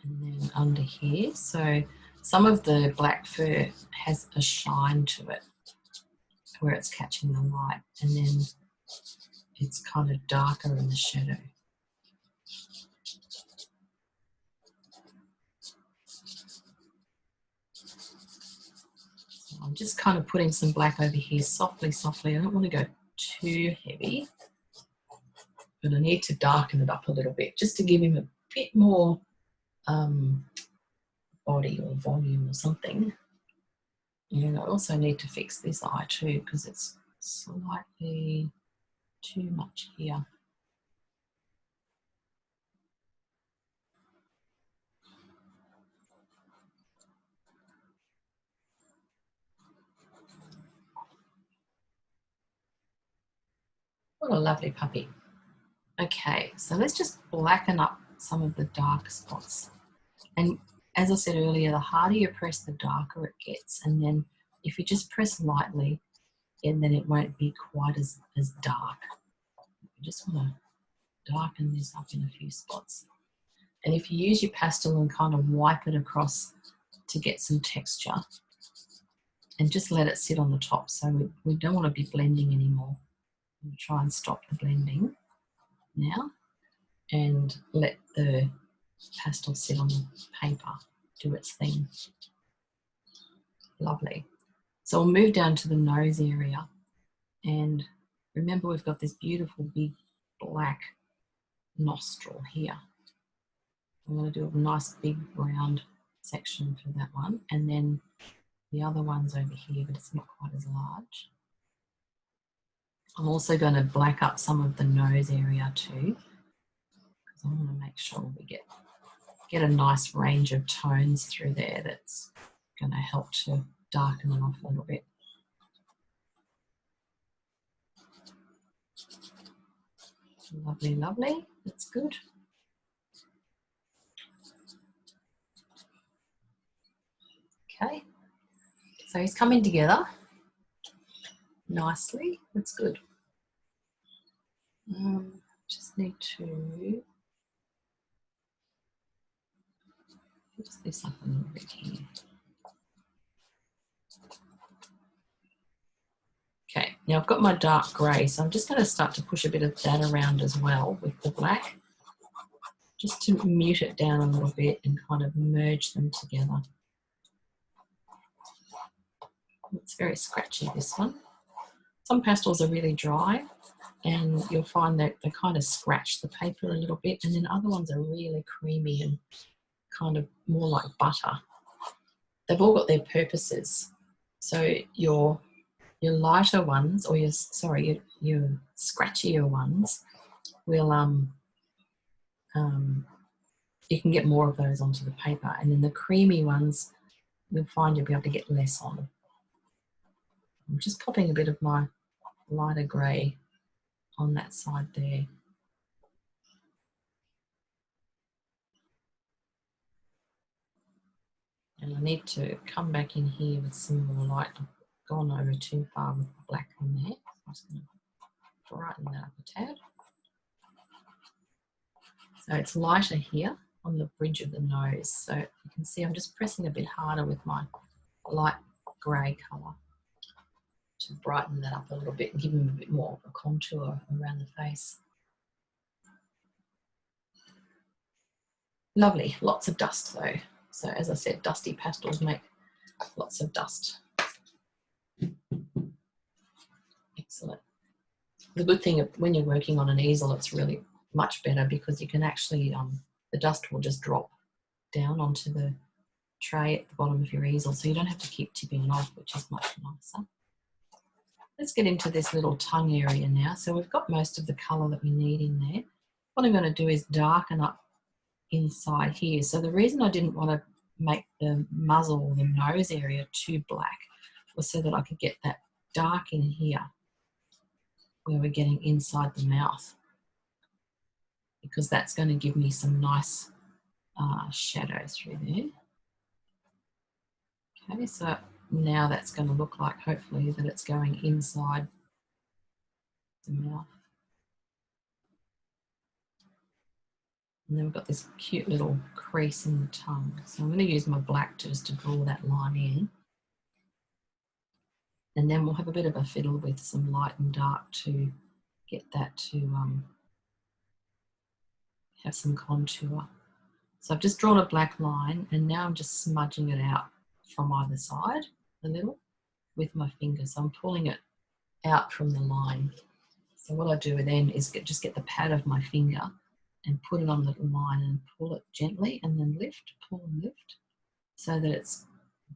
And then under here. So some of the black fur has a shine to it where it's catching the light, and then it's kind of darker in the shadow. So I'm just kind of putting some black over here softly, softly. I don't want to go too heavy, but I need to darken it up a little bit just to give him a bit more body or volume or something. And I also need to fix this eye too because it's slightly too much here. What a lovely puppy. Okay, so let's just blacken up some of the dark spots. And as I said earlier, the harder you press, the darker it gets. And then if you just press lightly, and then it won't be quite as dark. You just want to darken this up in a few spots. And if you use your pastel and kind of wipe it across to get some texture, and just let it sit on the top. So we don't want to be blending anymore. We'll try and stop the blending now and let the pastel sit on the paper, do its thing. Lovely. So we'll move down to the nose area, and remember we've got this beautiful big black nostril here. I'm going to do a nice big round section for that one, and then the other one's over here, but it's not quite as large. I'm also going to black up some of the nose area too, because I want to make sure we get a nice range of tones through there that's going to help to darken it off a little bit. Lovely, lovely. That's good. Okay, so he's coming together nicely. That's good. Just need to fix this up a little bit here. Okay, now I've got my dark grey, so I'm just going to start to push a bit of that around as well with the black, just to mute it down a little bit and kind of merge them together. It's very scratchy, this one. Some pastels are really dry, and you'll find that they kind of scratch the paper a little bit, and then other ones are really creamy and kind of more like butter. They've all got their purposes. So your lighter ones, or your scratchier ones, will you can get more of those onto the paper, and then the creamy ones you'll find you'll be able to get less on. I'm just popping a bit of my lighter grey on that side there. And I need to come back in here with some more light. I've gone over too far with the black on there. I'm just going to brighten that up a tad. So it's lighter here on the bridge of the nose. So you can see I'm just pressing a bit harder with my light grey colour to brighten that up a little bit and give him a bit more of a contour around the face. Lovely, lots of dust though. So as I said, dusty pastels make lots of dust. Excellent. The good thing when you're working on an easel, it's really much better because you can actually, the dust will just drop down onto the tray at the bottom of your easel, so you don't have to keep tipping it off, which is much nicer. let's get into this little tongue area now. So we've got most of the colour that we need in there. What I'm going to do is darken up inside here. So the reason I didn't want to make the muzzle or the nose area too black was so that I could get that dark in here where we're getting inside the mouth, because that's going to give me some nice shadow through there. Okay, so now that's going to look like, hopefully, that it's going inside the mouth. And then we've got this cute little crease in the tongue. So I'm going to use my black just to draw that line in. And then we'll have a bit of a fiddle with some light and dark to get that to have some contour. So I've just drawn a black line, and now I'm just smudging it out from either side a little with my finger. So I'm pulling it out from the line. So what I do then is just get the pad of my finger and put it on the line and pull it gently, and then lift, pull and lift, so that it's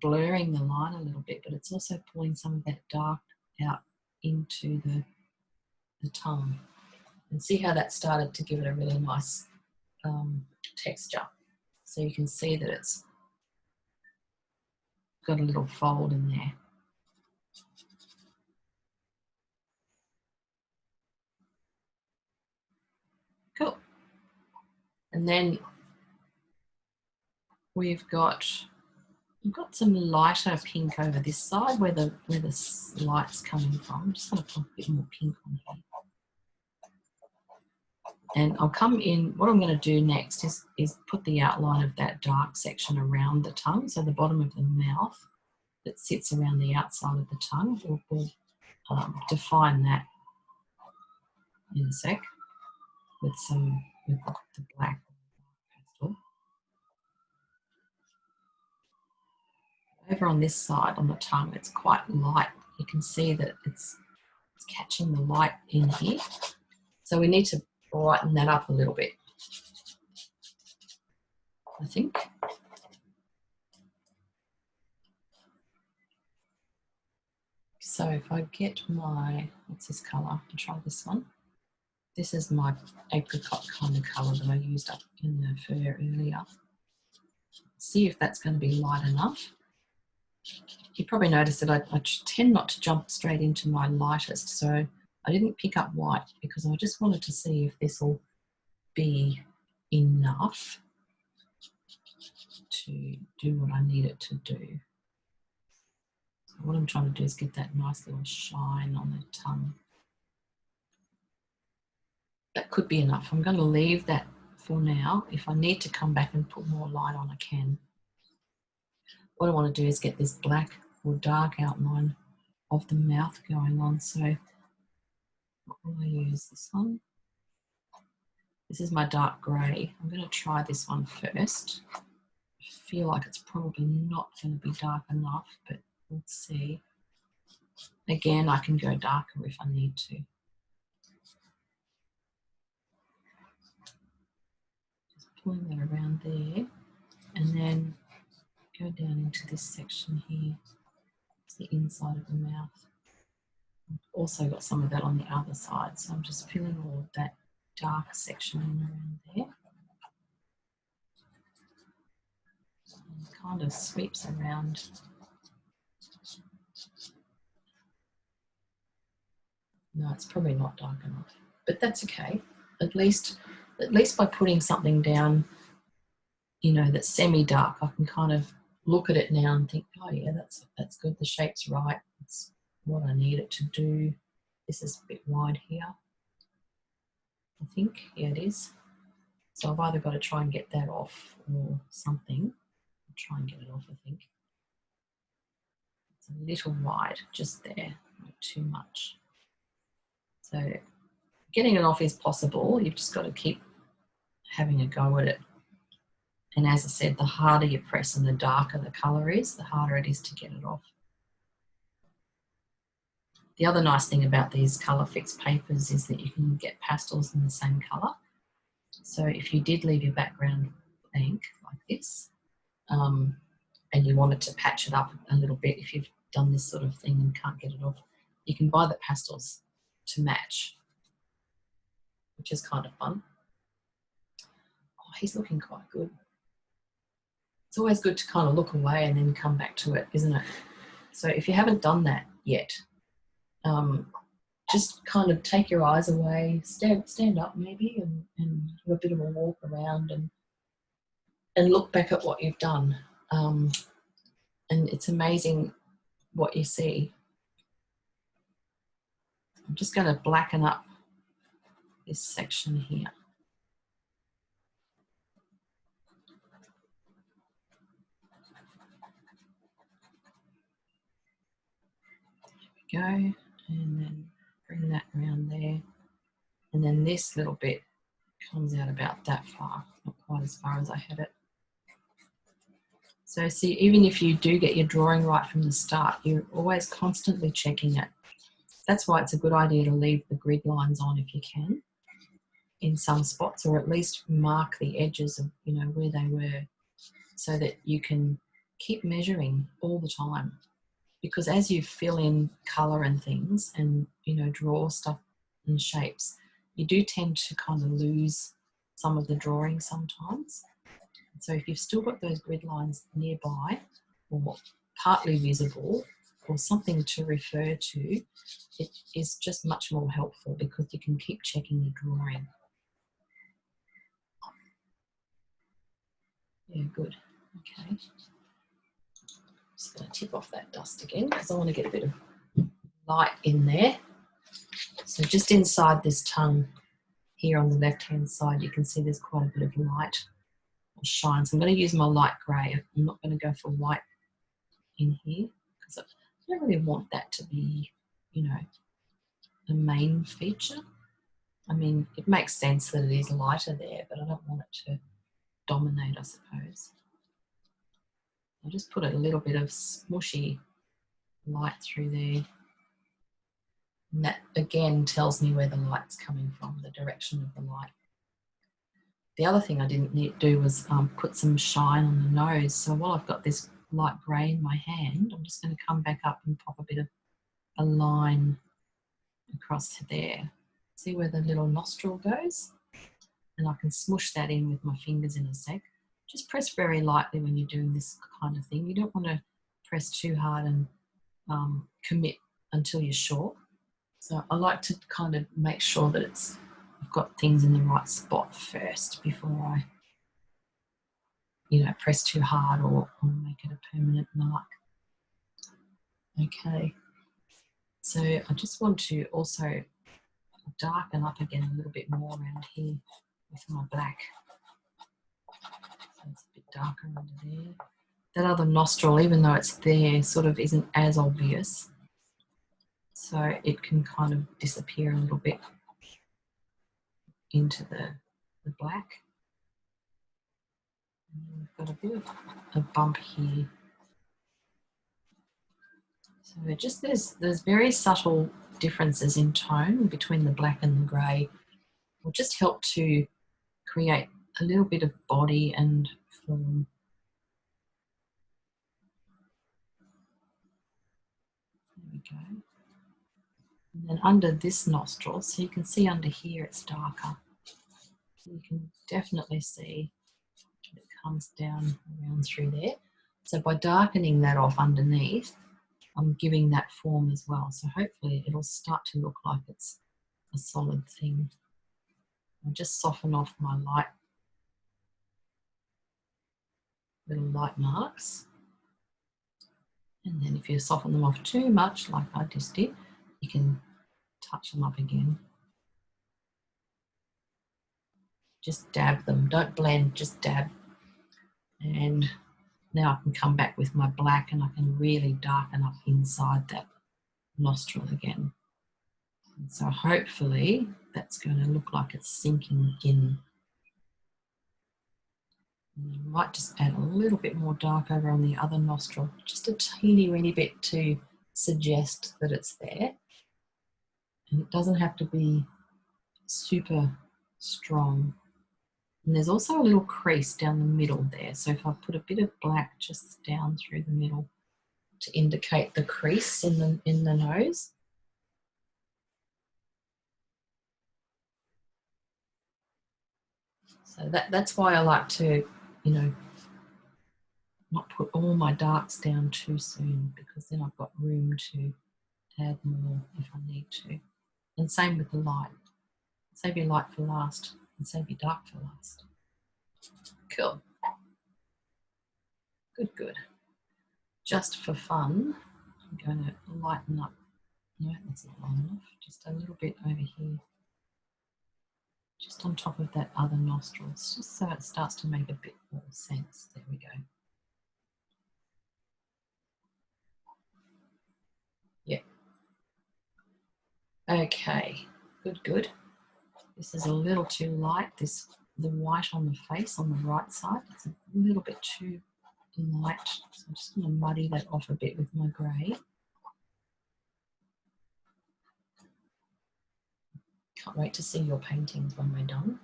blurring the line a little bit, but it's also pulling some of that dark out into the tongue. And see how that started to give it a really nice texture. So you can see that it's got a little fold in there. Cool. And then we've got some lighter pink over this side where the light's coming from. I'm just going to put a bit more pink on here. And I'll come in, what I'm going to do next is put the outline of that dark section around the tongue, so the bottom of the mouth that sits around the outside of the tongue. We'll define that in a sec with the black pastel. Over on this side, on the tongue, it's quite light. You can see that it's catching the light in here. So we need to brighten that up a little bit, I think. So if I get my, what's this colour? I'll try this one. This is my apricot kind of colour that I used up in the fur earlier. See if that's going to be light enough. You probably noticed that I tend not to jump straight into my lightest, so I didn't pick up white because I just wanted to see if this will be enough to do what I need it to do. So what I'm trying to do is get that nice little shine on the tongue. That could be enough. I'm going to leave that for now. If I need to come back and put more light on, I can. What I want to do is get this black or dark outline of the mouth going on. So what will I use? This one. This is my dark grey. I'm going to try this one first. I feel like it's probably not going to be dark enough, but we'll see. Again, I can go darker if I need to. Just pulling that around there, and then go down into this section here. It's the inside of the mouth. I've also got some of that on the other side, so I'm just filling all of that dark section in around there. And it kind of sweeps around. No, it's probably not dark enough, but that's okay. At least by putting something down, you know, that's semi-dark, I can kind of look at it now and think, oh yeah, that's good. The shape's right. It's what I need it to do. This is a bit wide here, I think. Yeah, it is. So I've either got to try and get that off or something. I'll try and get it off, I think. It's a little wide just there, not too much. So getting it off is possible. You've just got to keep having a go at it. And as I said, the harder you press and the darker the colour is, the harder it is to get it off. The other nice thing about these colour fix papers is that you can get pastels in the same colour. So if you did leave your background blank like this, and you wanted to patch it up a little bit, if you've done this sort of thing and can't get it off, you can buy the pastels to match, which is kind of fun. Oh, he's looking quite good. It's always good to kind of look away and then come back to it, isn't it? So if you haven't done that yet, just kind of take your eyes away, stand up maybe, and do a bit of a walk around and look back at what you've done. And it's amazing what you see. I'm just going to blacken up this section here. There we go, and then bring that around there. And then this little bit comes out about that far, not quite as far as I had it. So see, even if you do get your drawing right from the start, you're always constantly checking it. That's why it's a good idea to leave the grid lines on if you can in some spots, or at least mark the edges of, you know, where they were, so that you can keep measuring all the time. Because as you fill in colour and things and, you know, draw stuff and shapes, you do tend to kind of lose some of the drawing sometimes. So if you've still got those grid lines nearby or partly visible or something to refer to, it is just much more helpful because you can keep checking your drawing. Yeah, good. Okay. Just going to tip off that dust again because I want to get a bit of light in there. So just inside this tongue here on the left-hand side, you can see there's quite a bit of light or shine. So I'm going to use my light grey. I'm not going to go for white in here because I don't really want that to be, you know, the main feature. I mean, it makes sense that it is lighter there, but I don't want it to dominate, I suppose. I'll just put a little bit of smushy light through there. And that again tells me where the light's coming from, the direction of the light. The other thing I didn't need to do was put some shine on the nose. So while I've got this light grey in my hand, I'm just going to come back up and pop a bit of a line across there. See where the little nostril goes? And I can smush that in with my fingers in a sec. Just press very lightly when you're doing this kind of thing. You don't want to press too hard and commit until you're sure. So I like to kind of make sure that I've got things in the right spot first before I, you know, press too hard or make it a permanent mark. Okay. So I just want to also darken up again a little bit more around here with my black. So it's a bit darker under there. That other nostril, even though it's there, sort of isn't as obvious. So it can kind of disappear a little bit into the black. And we've got a bit of a bump here. So just there's very subtle differences in tone between the black and the grey. Will just help to create a little bit of body and form. There we go. And then under this nostril, so you can see under here it's darker. So you can definitely see it comes down around through there. So by darkening that off underneath, I'm giving that form as well. So hopefully it'll start to look like it's a solid thing. I'll just soften off my little light marks. And then if you soften them off too much, like I just did, you can touch them up again. Just dab them, don't blend, just dab. And now I can come back with my black and I can really darken up inside that nostril again. And so hopefully that's going to look like it's sinking in. And you might just add a little bit more dark over on the other nostril, just a teeny weeny bit to suggest that it's there. And it doesn't have to be super strong. And there's also a little crease down the middle there. So if I put a bit of black just down through the middle to indicate the crease in the nose, So that's why I like to, you know, not put all my darks down too soon, because then I've got room to add more if I need to. And same with the light. Save your light for last and save your dark for last. Cool. Good, good. Just for fun, I'm going to lighten up. No, that's not long enough. Just a little bit over here. Just on top of that other nostril, just so it starts to make a bit more sense. There we go. Yeah. Okay, good, good. This is a little too light. The white on the face on the right side, it's a little bit too light. So I'm just going to muddy that off a bit with my grey. Can't wait to see your paintings when we're done.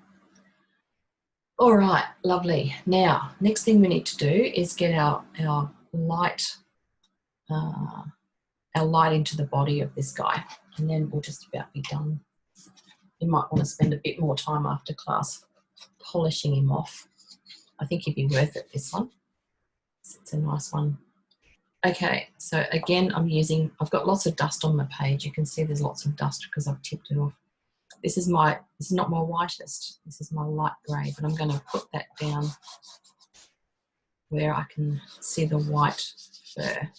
All right, lovely. Now, next thing we need to do is get our light into the body of this guy, and then we'll just about be done. You might want to spend a bit more time after class polishing him off. I think he'd be worth it, this one. It's a nice one. Okay, so again, I've got lots of dust on my page. You can see there's lots of dust because I've tipped it off. This is not my whitest. This is my light grey, but I'm going to put that down where I can see the white fur.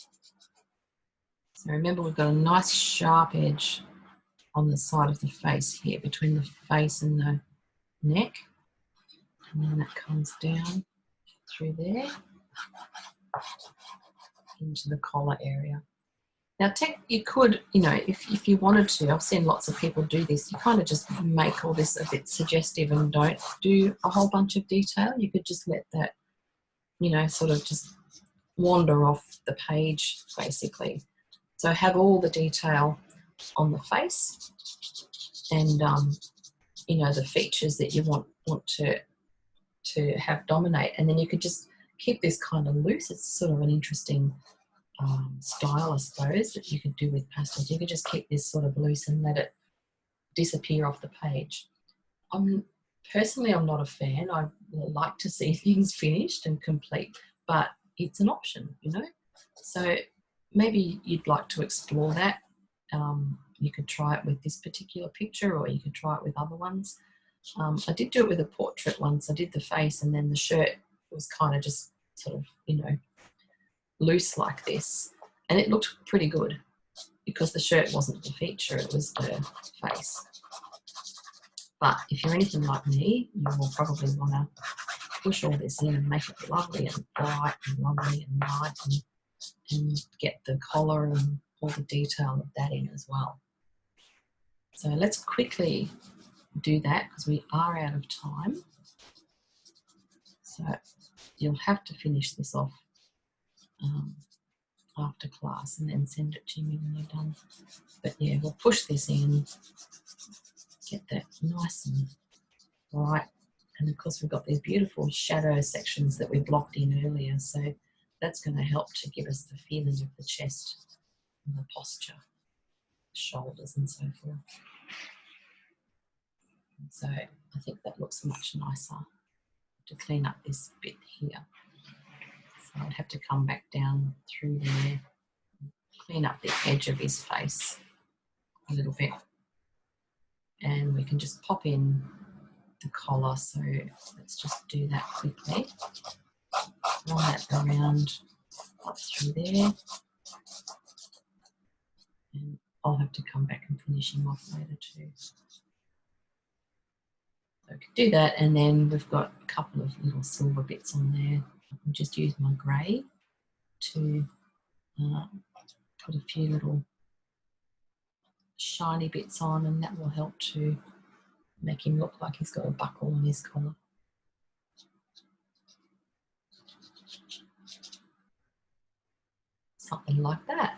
So remember, we've got a nice sharp edge on the side of the face here, between the face and the neck. And then that comes down through there into the collar area. Now, you could, you know, if you wanted to, I've seen lots of people do this, you kind of just make all this a bit suggestive and don't do a whole bunch of detail. You could just let that, you know, sort of just wander off the page, basically. So have all the detail on the face and, you know, the features that you want to have dominate. And then you could just keep this kind of loose. It's sort of an interesting style, I suppose, that you could do with pastels. You could just keep this sort of loose and let it disappear off the page. Personally, I'm not a fan. I like to see things finished and complete, but it's an option, you know. So maybe you'd like to explore that. You could try it with this particular picture, or you could try it with other ones. I did do it with a portrait once. I did the face, and then the shirt was kind of just sort of, you know, loose like this, and it looked pretty good because the shirt wasn't the feature, it was the face. But if you're anything like me, you will probably want to push all this in and make it lovely and bright and lovely and light, and get the collar and all the detail of that in as well. So let's quickly do that because we are out of time. So you'll have to finish this off after class and then send it to me when you're done. But yeah, we'll push this in, get that nice and bright. And of course, we've got these beautiful shadow sections that we blocked in earlier. So that's going to help to give us the feeling of the chest and the posture, shoulders and so forth. And so I think that looks much nicer. To clean up this bit here. So I'd have to come back down through there, clean up the edge of his face a little bit. And we can just pop in the collar. So let's just do that quickly. Run that around up through there. And I'll have to come back and finish him off later too. So we can do that, and then we've got a couple of little silver bits on there. I'll just use my grey to put a few little shiny bits on, and that will help to make him look like he's got a buckle on his collar. Something like that.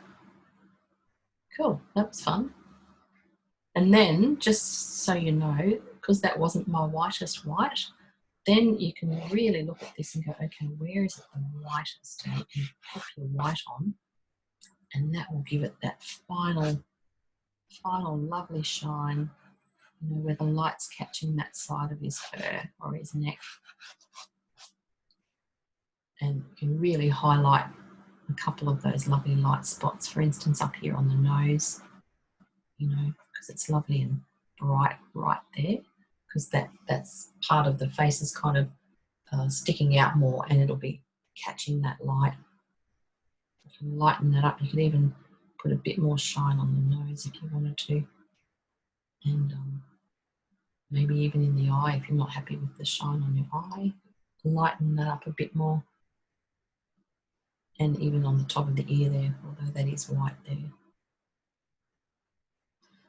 Cool, that was fun. And then, just so you know, because that wasn't my whitest white, then you can really look at this and go, okay, where is it the whitest? And you can pop your white on, and that will give it that final lovely shine. you know, where the light's catching that side of his fur or his neck. And you can really highlight a couple of those lovely light spots, for instance, up here on the nose, you know, because it's lovely and bright right there, because that's part of the face is kind of sticking out more, and it'll be catching that light. You can lighten that up. You could even put a bit more shine on the nose if you wanted to, and maybe even in the eye if you're not happy with the shine on your eye, lighten that up a bit more, and even on the top of the ear there, although that is white there.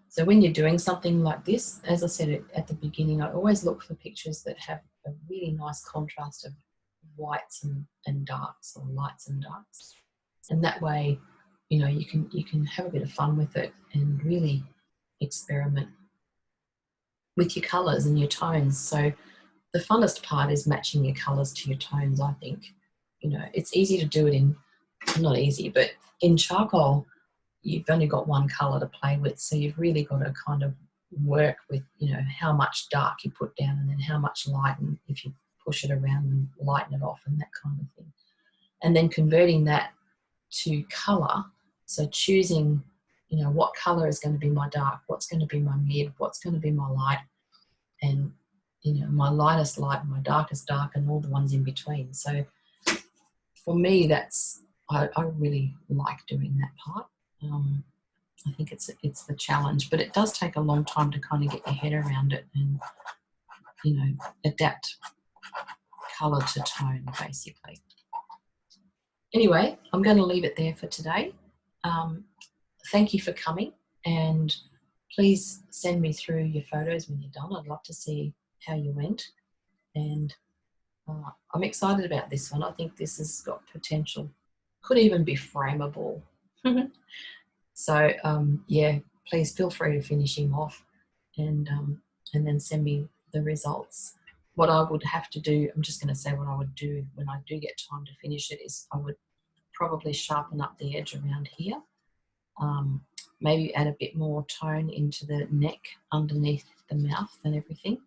So when you're doing something like this, as I said at the beginning, I always look for pictures that have a really nice contrast of whites and darks, or lights and darks. And that way, you know, you can have a bit of fun with it and really experiment with your colours and your tones. So the funnest part is matching your colours to your tones, I think. You know, it's easy to do it in, not easy, but in charcoal, you've only got one colour to play with, so you've really got to kind of work with, you know, how much dark you put down and then how much light, and if you push it around and lighten it off and that kind of thing. And then converting that to colour, so choosing, you know, what colour is going to be my dark, what's going to be my mid, what's going to be my light, and, you know, my lightest light, my darkest dark, and all the ones in between. So for me, that's, I really like doing that part. I think it's the challenge, but it does take a long time to kind of get your head around it and, you know, adapt colour to tone, basically. Anyway, I'm going to leave it there for today. Thank you for coming, and please send me through your photos when you're done. I'd love to see how you went, and I'm excited about this one. I think this has got potential. Could even be frameable. So yeah, please feel free to finish him off, and then send me the results. What I would have to do, I'm just going to say what I would do when I do get time to finish it, is I would probably sharpen up the edge around here, maybe add a bit more tone into the neck underneath the mouth and everything,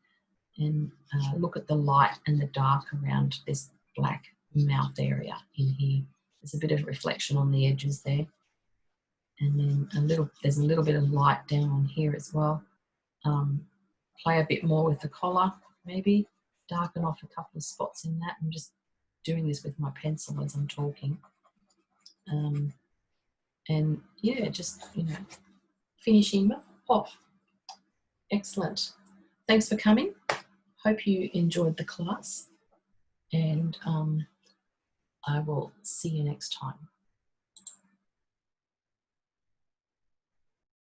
and look at the light and the dark around this black mouth area in here. There's a bit of reflection on the edges there. And then there's a little bit of light down on here as well. Play a bit more with the collar, maybe darken off a couple of spots in that. I'm just doing this with my pencil as I'm talking. And yeah, just, you know, finishing off. Excellent. Thanks for coming. Hope you enjoyed the class, and I will see you next time.